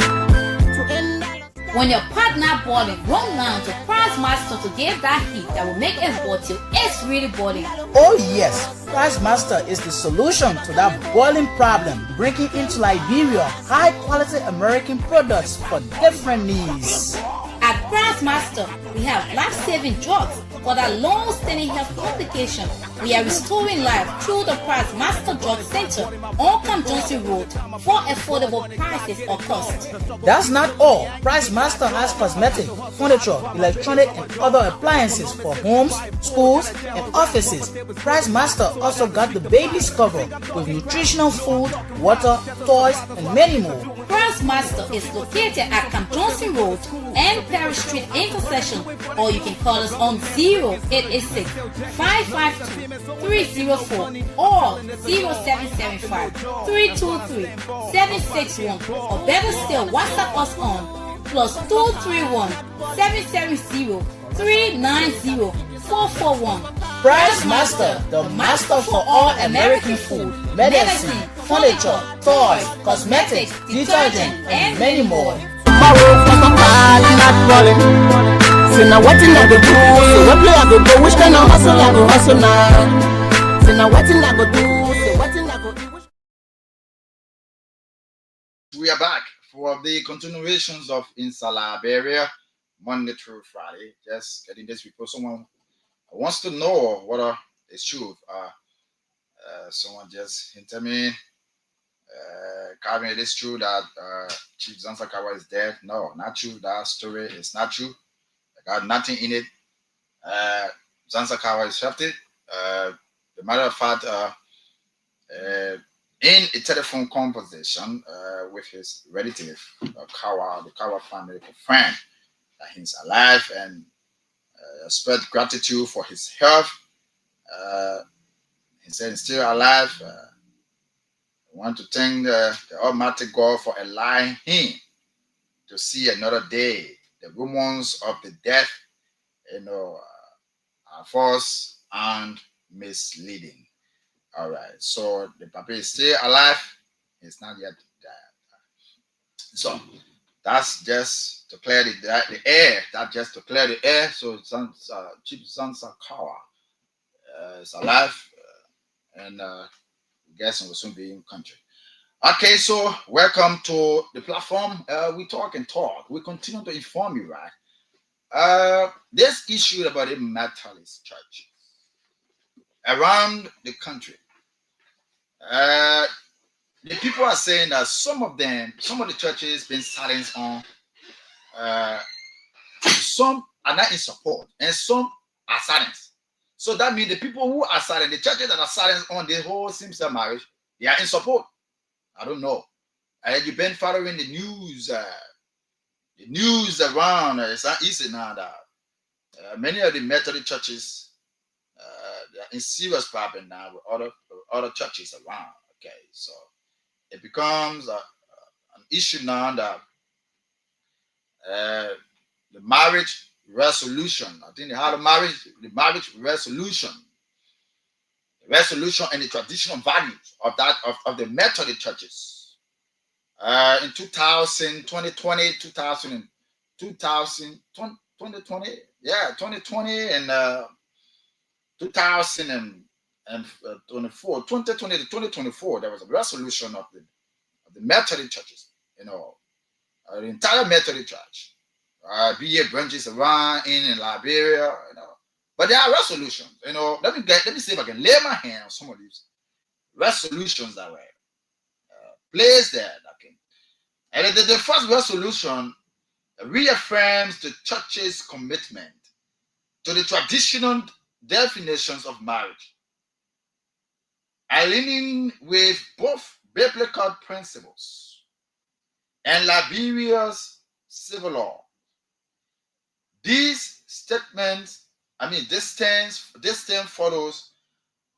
When your partner boiling, run down to Price Master to get that heat that will make it boil till it's really boiling. Oh yes, Price Master is the solution to that boiling problem, bringing into Liberia high-quality American products for different needs. At Price Master, we have life-saving drugs for that long-standing health complication. We are restoring life through the Price Master Drug Center on Camp Johnson Road for affordable prices or cost. That's not all. Price Master has cosmetic, furniture, electronic, and other appliances for homes, schools, and offices. Price Master also got the babies covered with nutritional food, water, toys, and many more. Price Master is located at Camp Johnson Road and Perry Street intersection, or you can call us on 0886 552 304 or 0775 323 761, or better still WhatsApp us on +231 770 390 441. Price Master, the master for all American food, medicine, furniture, toys, cosmetics, detergent, and many more. My work was a part, not balling. So now what in I go do? So what play I go go? Which kind of hustle I go hustle now? So now what in I go do? So what We are back for the continuations of Inside Liberia, Monday through Friday. Just getting this report. Someone wants to know what is truth. Someone just hinted me, Calvin, it is true that Chief Zansakawa is dead. No, not true. That story is not true. I got nothing in it. Zansakawa is healthy. The matter of fact, in a telephone conversation with his relative, the Kawa family friend, that he's alive and spread gratitude for his health. He said he's still alive. I want to thank the Almighty God for allowing him to see another day. The rumors of the death, are false and misleading. All right, so the papa is still alive. He's not yet dead. So that's just to clear the air. That's just to clear the air. So Chief Zansakawa is alive, and guessing will soon be in country. Okay, so welcome to the platform. We talk and talk. We continue to inform you, right? This issue about the Methodist church around the country. The people are saying that some of the churches been silenced on. Some are not in support, and some are silenced. So that means the people who are silent, the churches that are silenced on the whole same-sex marriage, they are in support. I don't know. You've been following the news around. It's not easy now that many of the Methodist churches they are in serious problem now with other churches around. Okay, so it becomes an issue now that the marriage resolution. I think they had the marriage resolution. Resolution and the traditional values of the Methodist churches in 2020, 2020 and 2024, 2020 to 2024, there was a resolution of the Methodist churches, the entire Methodist church, be it branches around in Liberia, But there are resolutions, Let me see if I can lay my hand on some of these resolutions that were placed there. And the first resolution reaffirms the church's commitment to the traditional definitions of marriage, aligning with both biblical principles and Liberia's civil law. These statements, this term follows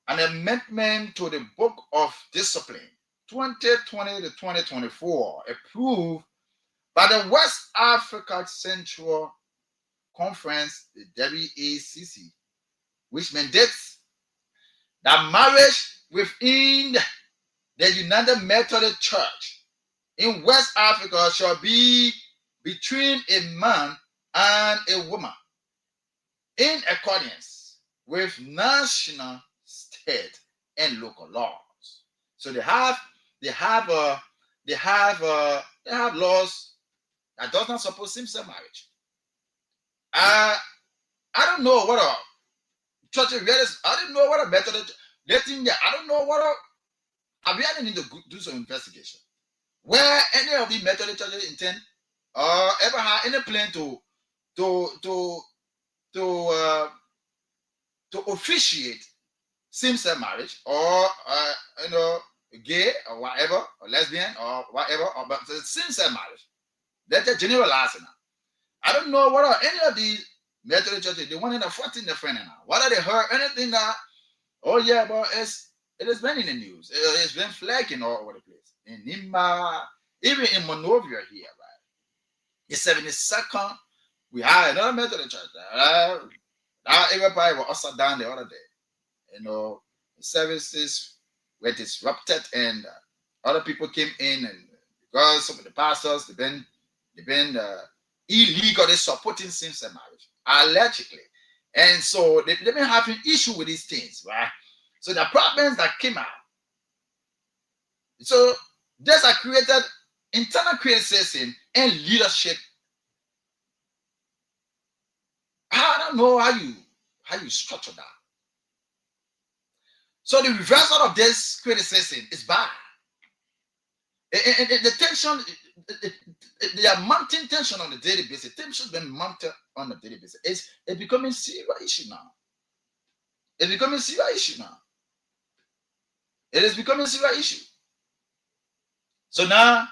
an amendment to the Book of Discipline 2020 to 2024, approved by the West Africa Central Conference, the WACC, which mandates that marriage within the United Methodist Church in West Africa shall be between a man and a woman in accordance with national, state, and local laws. So they have laws that does not support same-sex marriage. I don't know what a church is. I don't know what a Methodist. I don't know what a. I really need to do some investigation. Where any of the Methodist churches intend or ever had any plan to officiate same-sex marriage or gay or whatever or lesbian or whatever, but same-sex marriage. That's a generalizing. I don't know what are any of these Methodist churches. They wanted to 14 the friend now. What are they heard anything that? Oh yeah, but it has been in the news. It's been flagging all over the place. In Nimba, even in Monrovia here, right? The 72nd, we had another Methodist church. Now everybody was also down the other day. The services were disrupted and other people came in, and because some of the pastors they've been illegally supporting same-sex marriage, allegedly. And so they've been having issue with these things, right? So the problems that came out So there's a created internal criticism and leadership. I don't know how you structure that. So the reversal of this criticism is bad. The tension, they are mounting tension on the daily basis. Tension's been mounted on the daily basis. It's becoming serious issue now. It's becoming serious issue now. It is becoming serious issue. So now,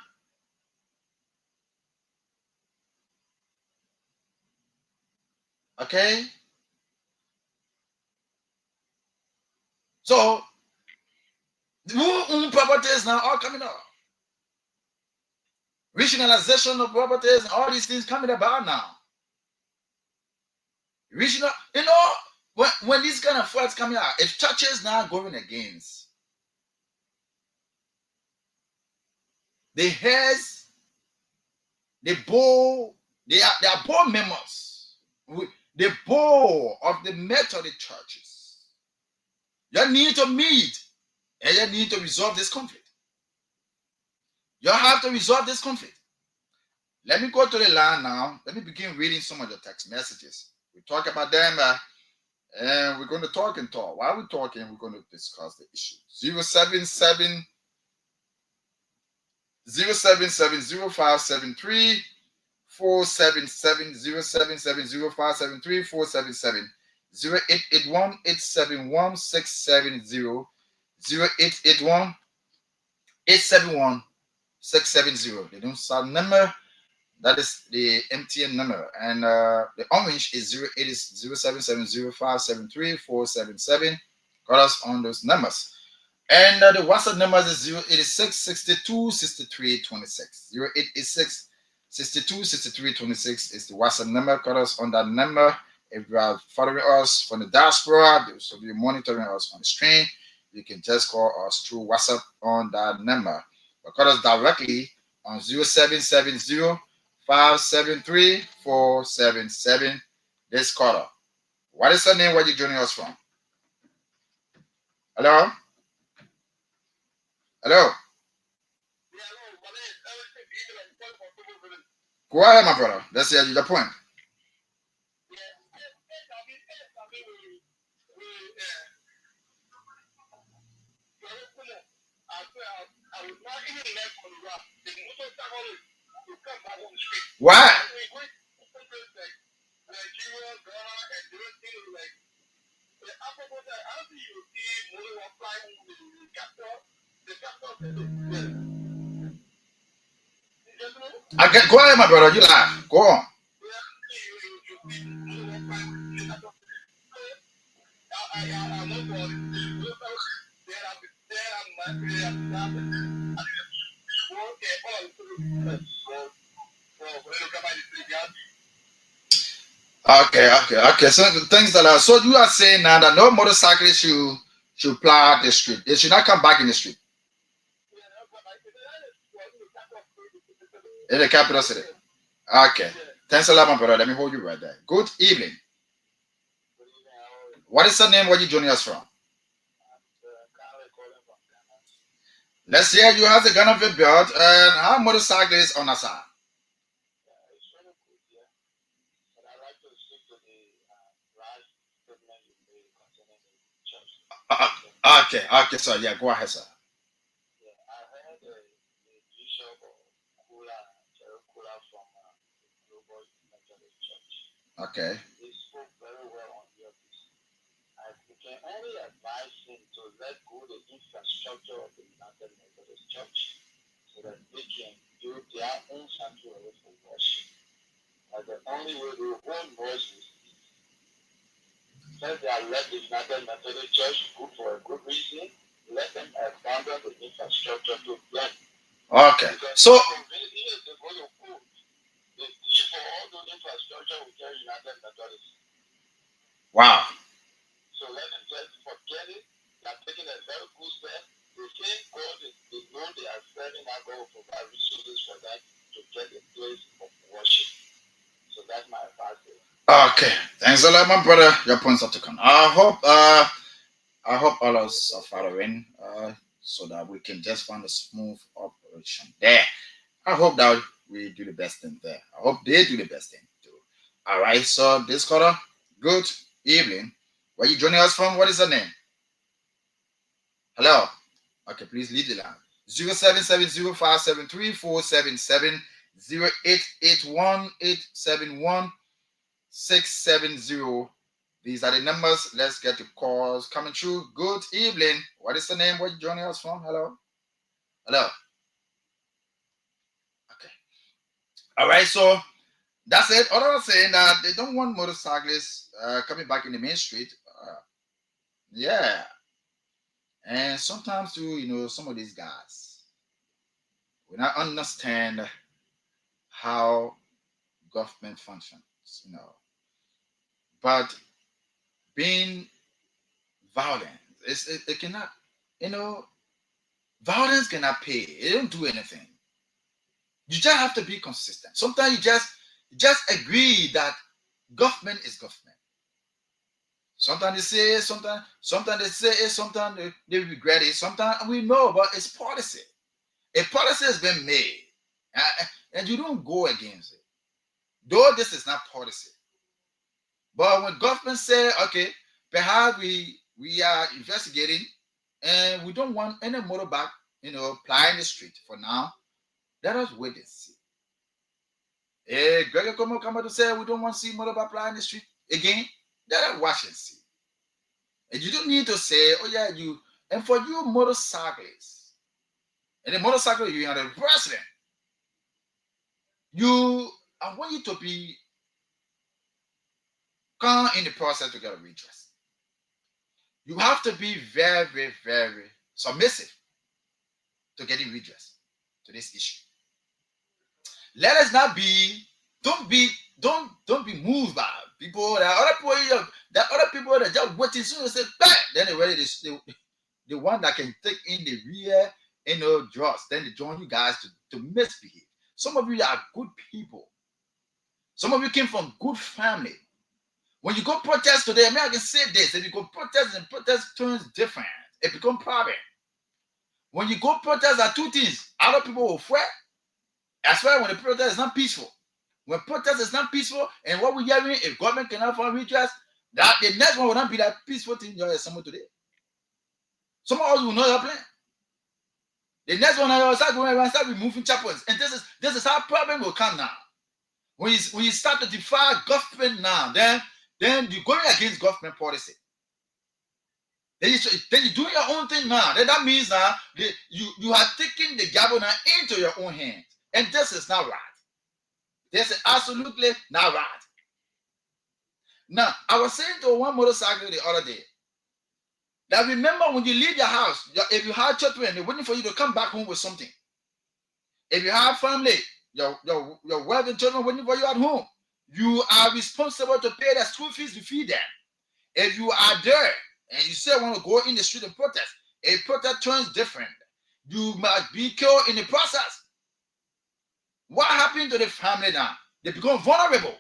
okay. So the properties now all coming up. Regionalization of properties and all these things coming about now. Regional, when these kind of fights coming out, if churches now going against the heads, the board, they are board members, the board of the Methodist churches. You need to meet and you need to resolve this conflict. You have to resolve this conflict. Let me go to the line now. Let me begin reading some of the text messages. We talk about them, and we're going to talk and talk. While we're talking, we're going to discuss the issue. 077 0573 477 077 0573 477 0881 871 670 0881 871 670. They don't sound number. That is the MTN number. And the orange is 077 0573 477. Call us on those numbers. And the WhatsApp number is 086 62 63 26. 0886 62 63 26 is the WhatsApp number. Call us on that number. If you are following us from the diaspora, so you're monitoring us on the stream, you can just call us through WhatsApp on that number. But call us directly on 0770 573 477. This caller. What is your name? Where are you joining us from? Hello? Hello? Go ahead, my brother. Let's hear the point. Why? Go ahead, my brother. You lie. Go on. Okay. So the things that are so you are saying now that no motorcyclist should plow the street. They should not come back in the street. In the capital city. Okay. Thanks a lot, my brother. Let me hold you right there. Good evening. What is the name? Where you joining us from? Let's hear you have the gun of your belt and how motorcyclists on our side. Okay, sir. Yeah, go ahead, sir. Okay. He spoke very well on your piece. We can only advise him to let go the infrastructure of the United Methodist Church so that they can do their own sanctuary for worship. The only way they won't worship is since they have left the United Methodist Church good for a good reason, let them abandon the infrastructure to them. Okay. So wow. So let them just forget it. They are taking a very good step. They say God, they know they are serving that God will provide resources for them to get a place of worship. So that's my advice. Okay. Thanks a lot, my brother. Your points are taken. I hope all of us are following. so that we can just find a smooth operation there. I hope that we do the best thing there. I hope they do the best thing too. All right, so this caller, good evening. Where you joining us from? What is the name? Hello. Okay, please leave the line. 0770573477 0881871670. These are the numbers. Let's get the calls coming through. Good evening. What is the name? Where you joining us from? Hello. Hello. Okay. All right. So that's it. Others are saying that they don't want motorcyclists coming back in the main street. Yeah. And sometimes too, some of these guys will not understand how government functions, But being violent, it cannot, violence cannot pay. It don't do anything. You just have to be consistent. Sometimes you just agree that government is government. Sometimes they say it, sometimes they say it, sometimes they regret it, sometimes we know, but it's policy. A policy has been made, and you don't go against it. Though this is not policy. But when government say, okay, perhaps we are investigating and we don't want any motorbike, plying the street for now, let us wait and see. Gregor come to say we don't want to see motorbike plying the street again. Let us watch and see. And you don't need to say, oh yeah, and for you motorcyclists, and the motorcycle, you are the president. I want you to be calm in the process to get a redress. You have to be very, very, very submissive to getting redress to this issue. Let us not be, don't be moved by people. There are other people that just waiting soon as they say, bang, then they're ready to the one that can take in the rear, draws, then they join you guys to misbehave. Some of you are good people. Some of you came from good family. When you go protest today, I can say this, if you go protest and protest turns different, it becomes private. When you go protest, are two things. Other people will fret. That's why when the protest is not peaceful. When protest is not peaceful, and what we're hearing, if government cannot find redress, that the next one will not be that peaceful thing you're someone today. Some of us will know your plan. The next one I start going around, start removing chaplains. And this is how problem will come now. When you start to defy government now, then you're going against government policy. Then you're doing your own thing now. Then that means now you are taking the gavel now into your own hands. And this is not right. This is absolutely not right. Now, I was saying to one motorcycle the other day that remember when you leave your house, if you have children, they're waiting for you to come back home with something. If you have family, your wife and children waiting for you at home, you are responsible to pay their school fees to feed them. If you are there and you say want to go in the street and protest, a protest turns different. You must be killed in the process. What happened to the family now? They become vulnerable.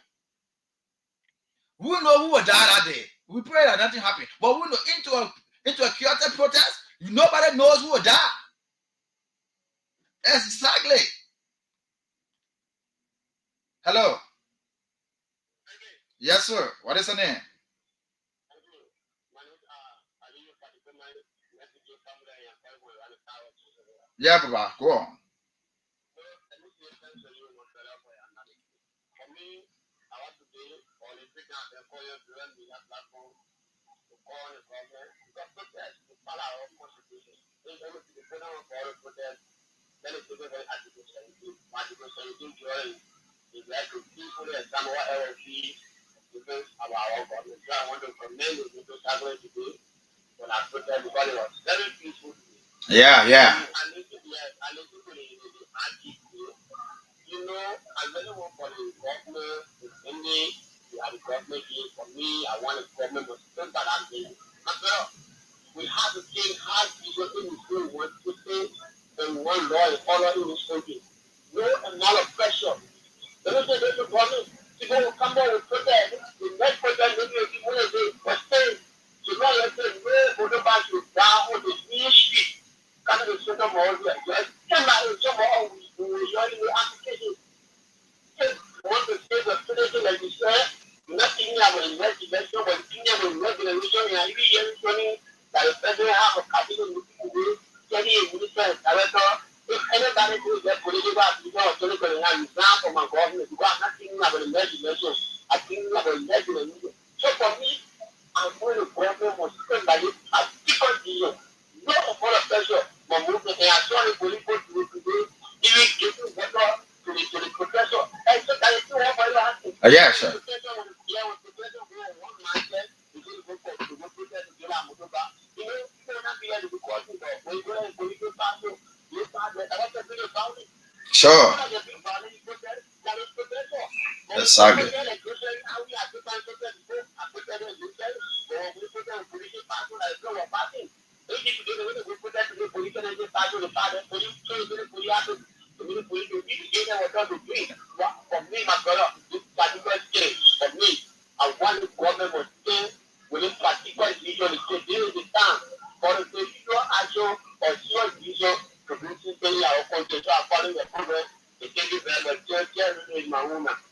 We know who will die that day. We pray that nothing happened. But we know into a chaotic protest, nobody knows who will die. Exactly. Hello. Yes, sir. What is the name? Yeah, Papa. Go on. Yeah, yeah. We have to change how people in the school want to say and one law and follow in this country. No amount of pressure. Let me say this for me. People will come there and protest. The next protest will be people will say, but stay. So now let's say, no, motorbikes will down on the new street. Can Yeah, sure. Sure. Exactly.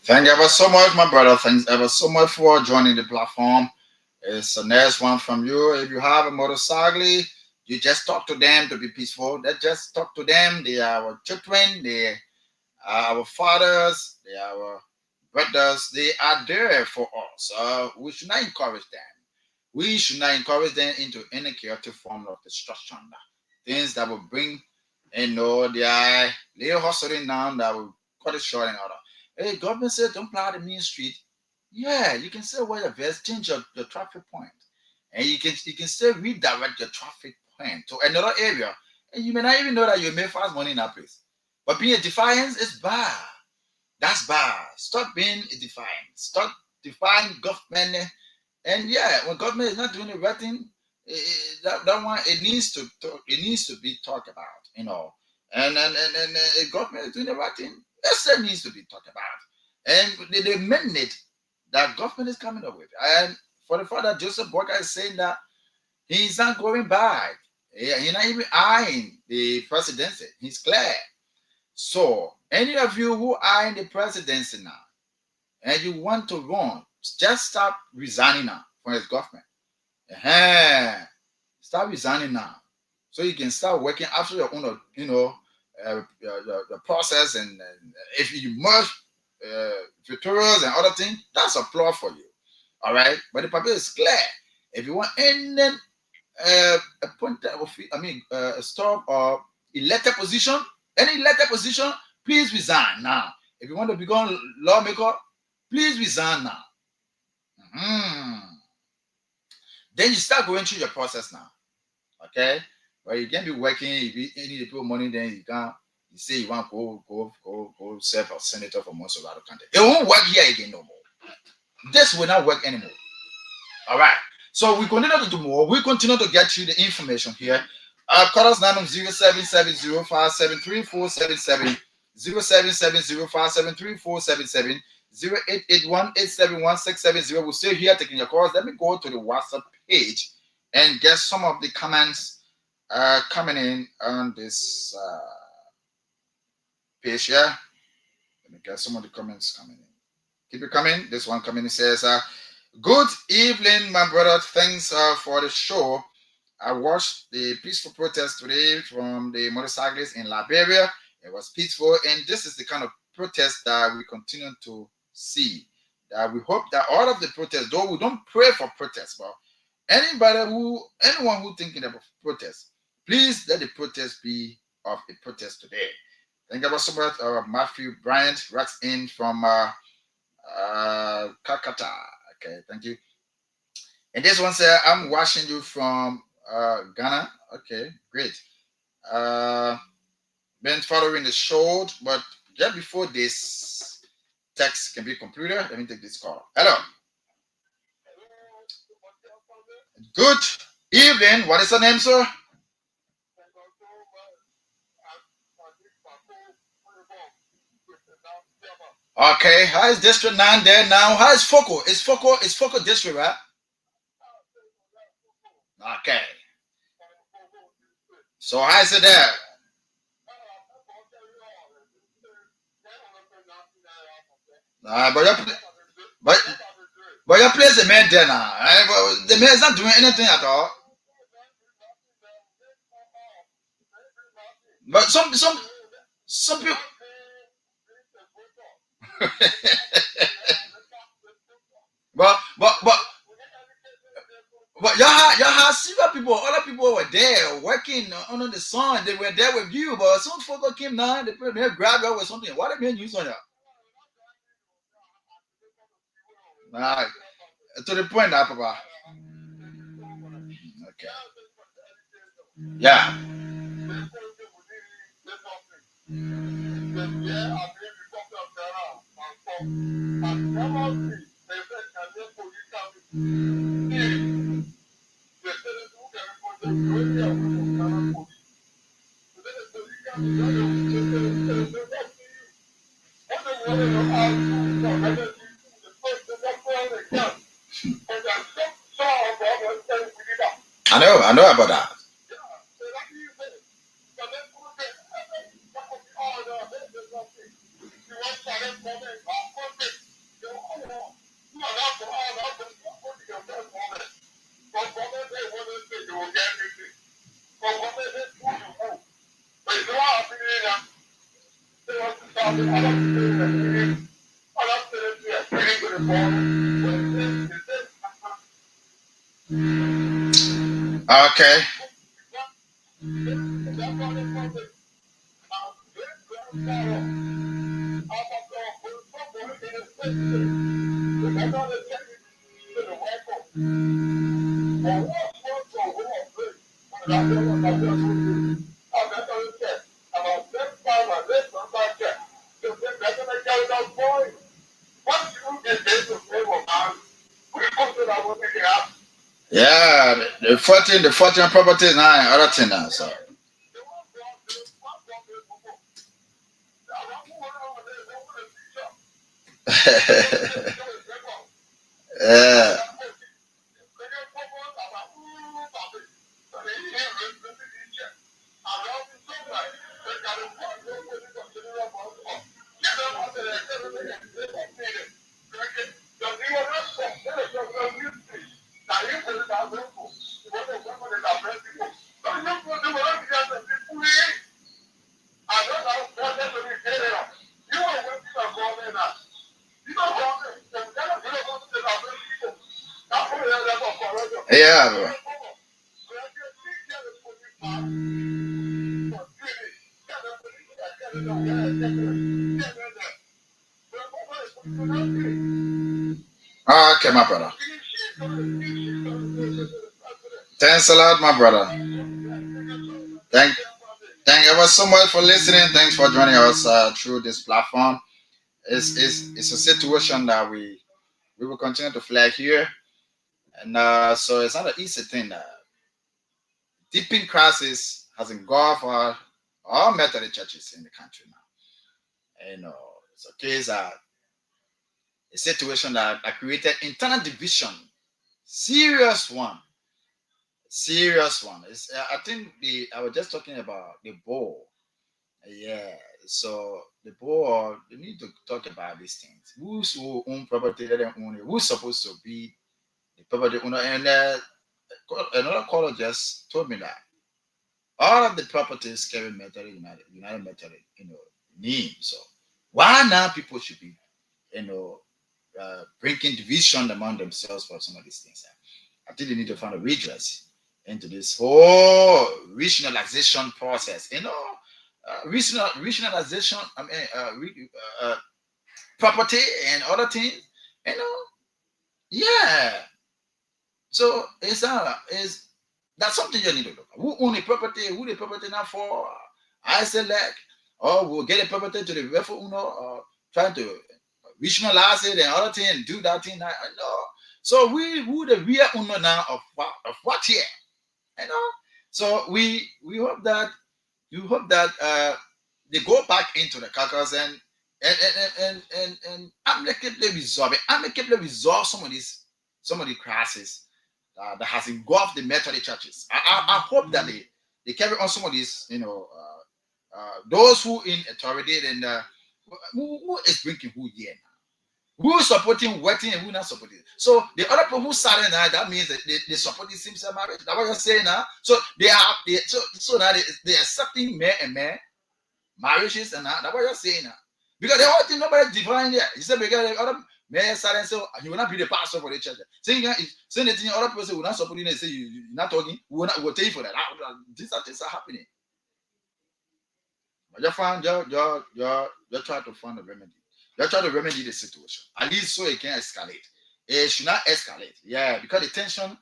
Thank you ever so much, my brother. Thanks ever so much for joining the platform. It's the next one from you. If you have a motorcyclist, you just talk to them to be peaceful. They just talk to them. They are our children. They are our fathers. They are our brothers. They are there for us. We should not encourage them. We should not encourage them into any chaotic form of destruction. Things that will bring, their little hustling down that will cut it short and order. Hey, government said don't plow the main street. Yeah, you can still wear your vest, change your traffic point, and you can still redirect your traffic point to another area, and you may not even know that you make fast money in that place. But being a defiance is bad. That's bad. Stop being a defiant. Stop defying government. And yeah, when government is not doing the right thing, that one it needs to be talked about, and government is doing the right thing. That still needs to be talked about, and the mandate that government is coming up with, and for the fact that Joseph Boyka is saying that he's not going back, he's not even eyeing the presidency. He's clear. So any of you who are in the presidency now, and you want to run, just stop resigning now from his government. Start resigning now, so you can start working after your own, the process. And if you merge tutorials and other things, that's a plus for you. All right, but the paper is clear. If you want any appointed, a staff or elected position, any elected position, please resign now. If you want to become lawmaker, please resign now. Then you start going through your process now. Okay? But you can't be working, if you need to put money, then you can't. You say you want to go serve as senator for most of the other country. It won't work here again no more. This will not work anymore. All right. So we continue to do more. We continue to get you the information here. Call us now on 0770573477, 0770573477, 0881871670. We're still here taking your calls. Let me go to the WhatsApp page and get some of the comments coming in on this page here. Let me get some of the comments coming in. Keep it coming. This one coming in says, good evening, my brother. Thanks for the show. I watched the peaceful protest today from the motorcyclists in Liberia. It was peaceful, and this is the kind of protest that we continue to see. That we hope that all of the protests, though we don't pray for protests, but anyone who thinking about protest, please let the protest be of a protest today. Thank you so much. Matthew Bryant writes in from Calcutta. Okay, thank you. And this one says, I'm watching you from Ghana. Okay, great. Been following the show, but just before this text can be completed, let me take this call. Hello. Good evening. What is your name, sir? Okay, how is District 9 there now? How is Foco? It's Foco District, right? Okay. So how is it there? But you place the man there now. But the man is not doing anything at all. But some people. but but but But y'all have senior people, other people were there working under the sun. They were there with you, but some folks came down, they grabbed you with something. What they mean use on you? Nah, to the point that Papa. Okay. Yeah. I know about that. Okay. Yeah, the 14 properties now and other thing now. So yeah. Yeah, bro. Okay, my brother. Thanks a lot, my brother. Thank ever so much for listening. Thanks for joining us through this platform. It's a situation that we will continue to flag here, and so it's not an easy thing. Deeping crisis has engulfed all Methodist churches in the country now. You know, it's a case that a situation that created internal division, serious one. It's, I think I was just talking about the ball. Yeah. So the board, they need to talk about these things. Who own property, let them own it. Who's supposed to be the property owner? And another caller just told me that all of the properties carry United Methodist, name. So why now people should be, bringing division among themselves for some of these things? I think they need to find a redress into this whole regionalization process. Regionalization. I mean, property and other things. Yeah. So that's something you need to look at. Who own the property? Who the property now for? I select, or we'll get a property to the rightful owner, or trying to regionalize it and other thing and do that thing. I know. So who the real owner now of what here? So we hope that they go back into the caucus and amicably resolve some of the crises that has engulfed the Methodist churches. I hope that they carry on some of these, those who in authority and who is bringing who here now. Who is supporting wedding and who not supporting? So the other people who started now, that means that they supporting same-sex marriage. That's what you're saying now. So so now they accepting men and men marriages and that. That's what you're saying now. Because the whole thing nobody divine there. You said because the other men started so you will not be the pastor for the church. Saying the thing other people say will not support you. They say you're not talking. We will tell you for that. These things are happening. But you try to find a remedy. You try to remedy the situation. At least so it can escalate. It should not escalate. Yeah, because the tension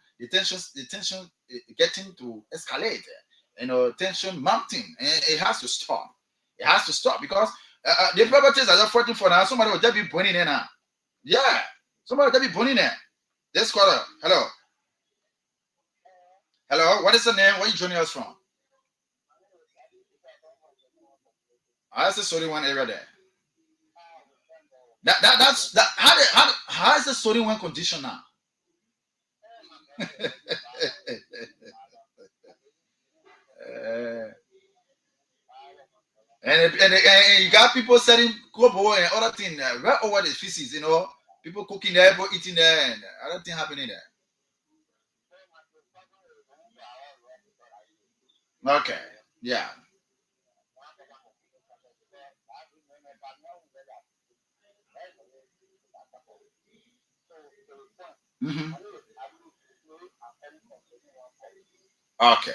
getting to escalate. Tension mounting. And it has to stop. It has to stop because the properties are just fighting for now. Somebody will just be burning in now. Yeah. Somebody will just be burning there. This caller. Hello. Hello. What is the name? Where are you joining us from? That's the sorry one area there. That's how is the sorry one condition now? And you got people selling kobo and other things right over the feces, people cooking there, people eating there, and other thing happening there. Okay, yeah. Mm-hmm. Okay.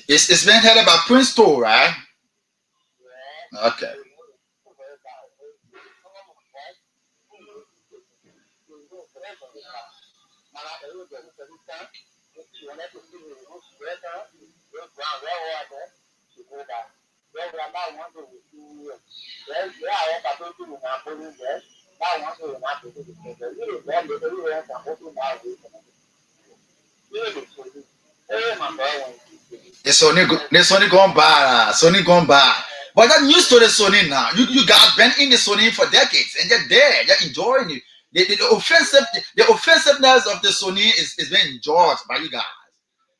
It's been headed by Prince Tour, right? Okay. It's only gone by. Sony gone by. But that used to the Sony now. You guys been in the Sony for decades and you're there. You're enjoying it. The offensiveness of the Sony is being enjoyed by you guys.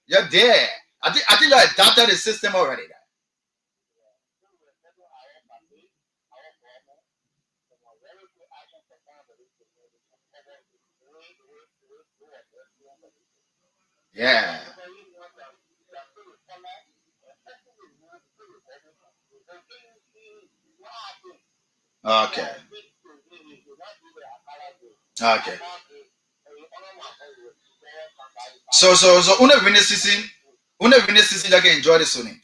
You're there. I think you adapted the system already. Yeah. Okay. Okay. So una winning season that can enjoy the Sony.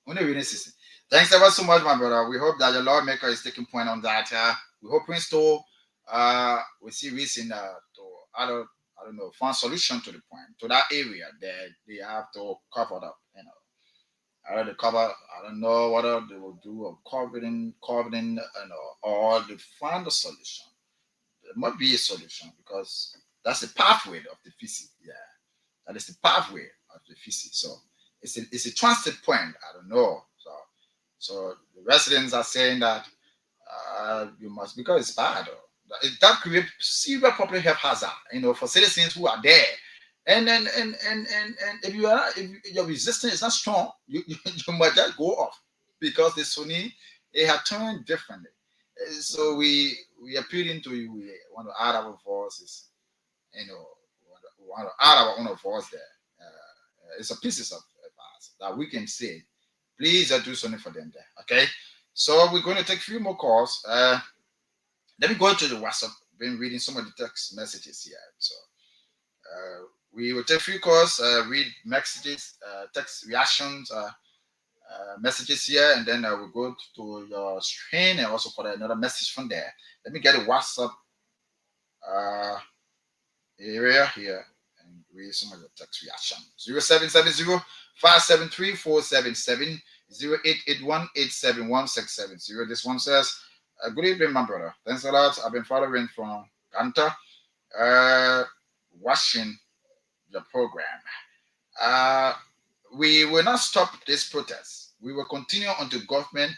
Una winning season. Thanks ever so much, my brother. We hope that the Lord Maker is taking point on that. We hope Prince to we see reason to I don't know find solution to the point to that area that they have to cover up. I don't know what they will do of covering, or they find a solution. There must be a solution because that's the pathway of the feces. Yeah, that is the pathway of the feces. So it's a transit point. I don't know. So the residents are saying that you must because it's bad. That creates severe public health hazard. For citizens who are there. And if your resistance is not strong, you might just go off because the Sunni it had turned differently. So we appealing to you. We want to add our voices. We want to add our own voice there. It's a pieces of us that we can say. Please do something for them there. Okay. So we're going to take a few more calls. Let me go to the WhatsApp. Been reading some of the text messages here. So. We will take a few calls, read messages, text reactions, messages here, and then we'll go to your screen and also put another message from there. Let me get a WhatsApp area here and read some of the text reaction. 0770-573-477, 0881-871-670. This one says, good evening, my brother. Thanks a lot. I've been following from Ganta, watching the program. We will not stop this protest. We will continue until government.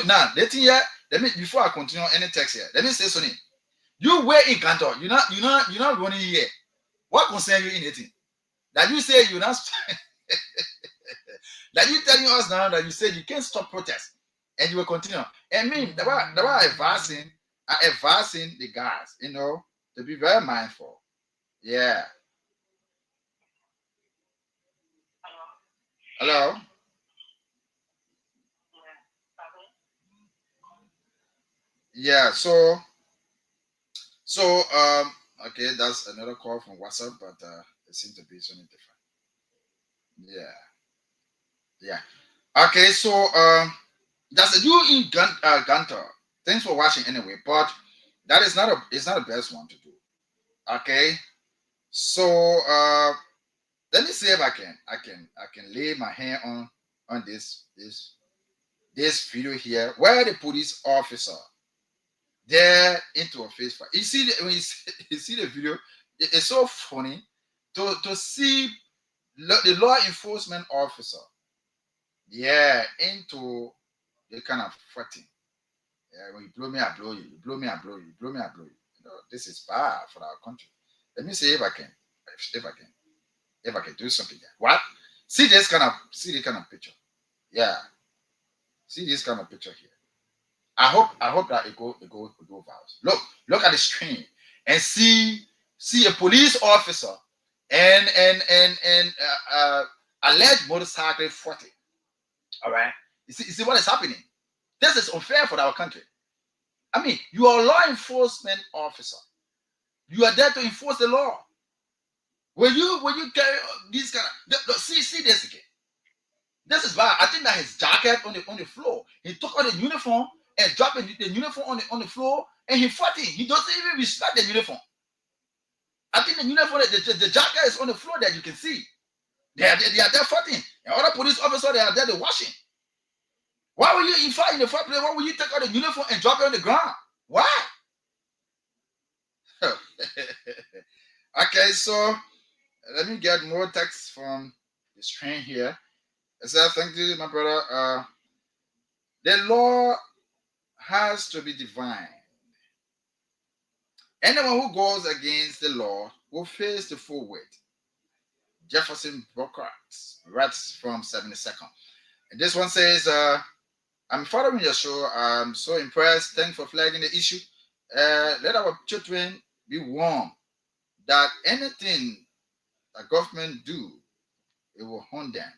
Now, letting here let me before I continue any text here. Let me say something. You were in Cantor. You're not running here. What concern you in anything? That you say you're not that you telling us now that you said you can't stop protest and you will continue. And me, that why advising the guys, to be very mindful. Yeah. Hello? Yeah, so okay, that's another call from WhatsApp, but it seems to be something different. Yeah. Okay, so that's a new in Gunter. Thanks for watching anyway, but that is not it's not the best one to do. Okay, so let me see if I can lay my hand on this video here where the police officer there into a face fight. You see when you see the video, it's so funny to see the law enforcement officer into the kind of fighting. Yeah, when you blow me, I blow you. You blow me, I blow you. You blow me, I blow you. This is bad for our country. Let me see if I can do something there. What? See this kind of picture. Yeah. See this kind of picture here. I hope that it go viral. Look at the screen and see a police officer and alleged motorcycle fighting. All right. You see what is happening. This is unfair for our country. I mean, you are a law enforcement officer. You are there to enforce the law. When you carry these kind of see this again. This is bad. I think that his jacket on the floor. He took out the uniform and dropped the uniform on the floor and he fought it. He doesn't even respect the uniform. I think the uniform, the jacket is on the floor that you can see. They are there fighting. And other police officers, they are there to washing. Why were you in fight in the first place? Why would you take out the uniform and drop it on the ground? Why? Okay, so let me get more text from the screen here. I said, thank you, my brother. The law has to be divine. Anyone who goes against the law will face the full weight. Jefferson Booker writes from 72nd. And this one says, I'm following your show. I'm so impressed. Thanks for flagging the issue. Let our children be warned that anything that government do, it will harm them.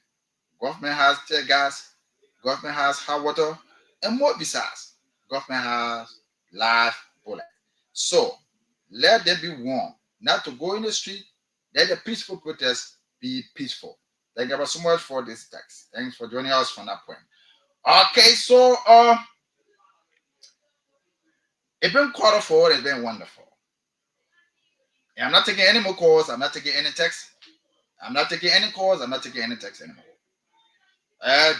Government has tear gas, government has hot water, and more besides. Government has live bullet. So let them be warned not to go in the street. Let the peaceful protest be peaceful. Thank you so much for this text. Thanks for joining us from that point. Okay, so it's been quarter forward. It's been wonderful. And I'm not taking any more calls. I'm not taking any text. I'm not taking any calls. I'm not taking any text anymore.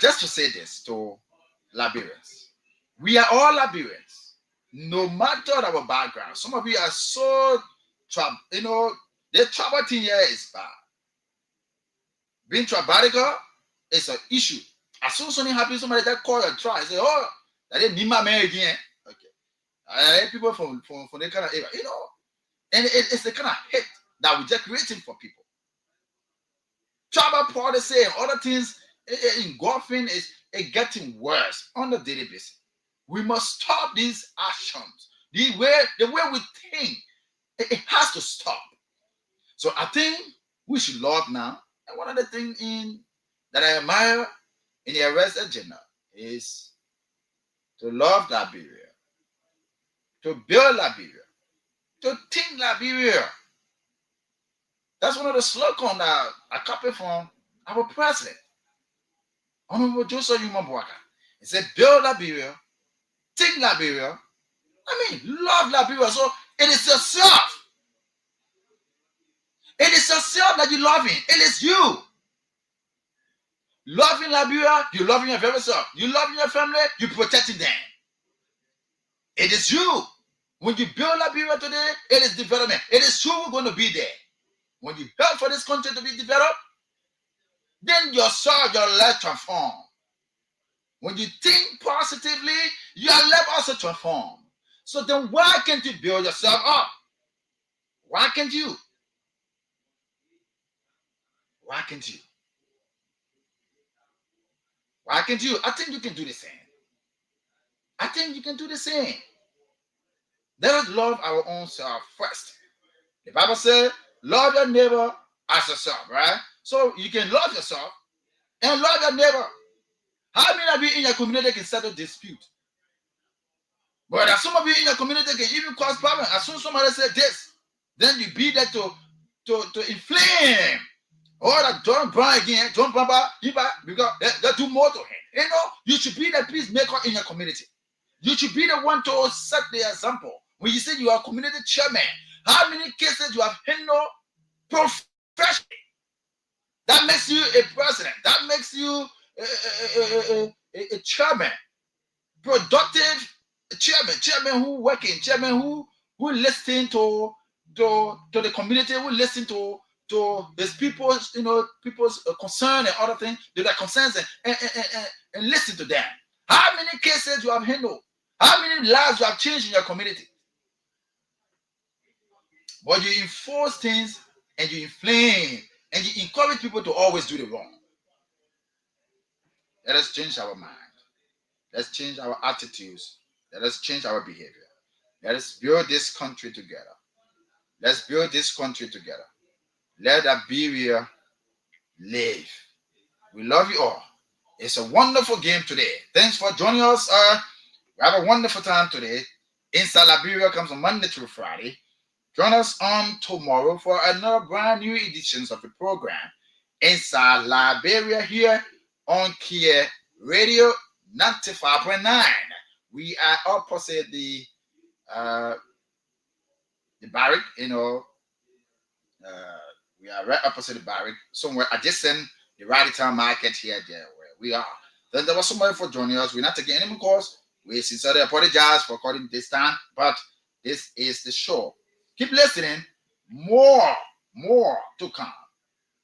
Just to say this to Liberians, we are all Liberians, no matter our background. Some of you are so the trouble thing here is bad. Being tribal is an issue. As soon as something happens, somebody that call and try and say, oh, that didn't need my man again. Okay. I hear people from the kind of area, and it's the kind of hate that we're just creating for people. Tribal policy and other things engulfing is getting worse on a daily basis. We must stop these actions. The way we think, it has to stop. So I think we should love now. And one of the things that I admire in the arrest agenda is to love Liberia, to build Liberia, to think Liberia. That's one of the slogans that I copied from our president, Honorable Joseph Yumabwaka. He said, build Liberia, think Liberia. I mean, love Liberia. So it is yourself. It is yourself that you're loving. It is you. Loving Liberia, you're loving your very self. You loving your family, you're protecting them. It is you. When you build Liberia today, it is development. It is you who's going to be there. When you help for this country to be developed, then your soul, your life transform. When you think positively, your life also transforms. So then why can't you build yourself up? Why can't you? Why can't you? Why can't you? I think you can do the same. I think you can do the same. Let us love our own self first. The Bible says, love your neighbor as yourself, right? So you can love yourself and love your neighbor. How many of you in your community can settle dispute? But as some of you in your community can even cause problems. As soon as somebody says this, then you be there to inflame. Or that John Brown again, John Brown, because they do more to him. You know, you should be the peacemaker in your community. You should be the one to set the example. When you say you are community chairman, how many cases you have handled professionally? That makes you a president. That makes you a chairman, productive chairman who working, chairman who listen to the community, who listen to his people's, people's concern and other things, their concerns and listen to them. How many cases you have handled? How many lives you have changed in your community? But you enforce things and you inflame and you encourage people to always do the wrong. Let us change our mind. Let's change our attitudes. Let us change our behavior. Let us build this country together. Let's build this country together. Let LIBERIA live. We love you all. It's a wonderful game today. Thanks for joining us. We have a wonderful time today. Inside LIBERIA comes on Monday through Friday. Join us on tomorrow for another brand new editions of the program. Inside LIBERIA here on Kia Radio 95.9. We are opposite the barrack, we are right opposite the barrack, somewhere adjacent the Radical Market here, there where we are. Then there was somebody for joining us. We're not taking any more calls. We sincerely apologize for calling this time, but this is the show. Keep listening. More to come.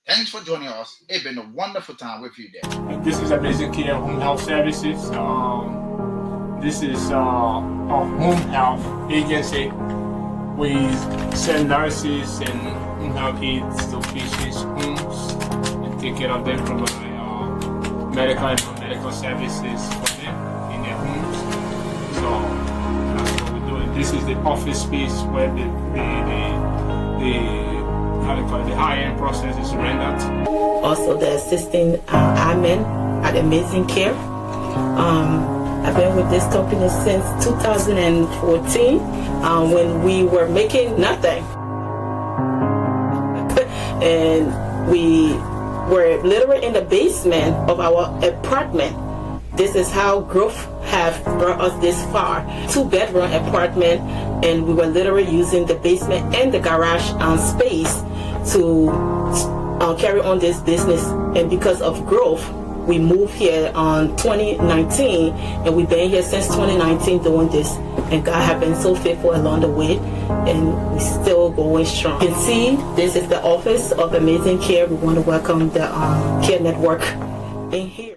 Thanks for joining us. It's been a wonderful time with you there. And this is Amazing Care Home Health Services. This is a home health agency. We send nurses and home health aides to patients' homes and take care of them, provide medical and non-medical services for them in their homes. So that's what we're doing. This is the office space where the high-end process is rendered. Also the assisting admin at Amazing Care. I've been with this company since 2014 when we were making nothing. And we were literally in the basement of our apartment. This is how growth have brought us this far. 2-bedroom apartment, and we were literally using the basement and the garage space to carry on this business. And because of growth, we moved here on 2019, and we've been here since 2019 doing this. And God has been so faithful along the way, and we're still going strong. You can see this is the office of Amazing Care. We want to welcome the Care Network in here.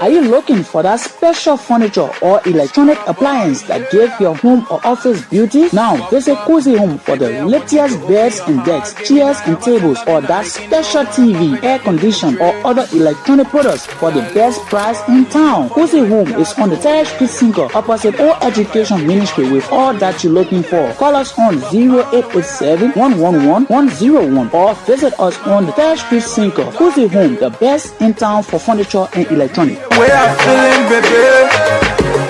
Are you looking for that special furniture or electronic appliance that give your home or office beauty? Now visit Cozy Home for the latest beds and decks, chairs and tables, or that special TV, air condition, or other electronic products for the best price in town. Cozy Home is on the 3rd Street Single opposite All Education Ministry with all that you're looking for. Call us on 0887-111-101 or visit us on the 3rd Street Single. Cozy Home, the best in town for furniture and electronics. We are feeling, baby.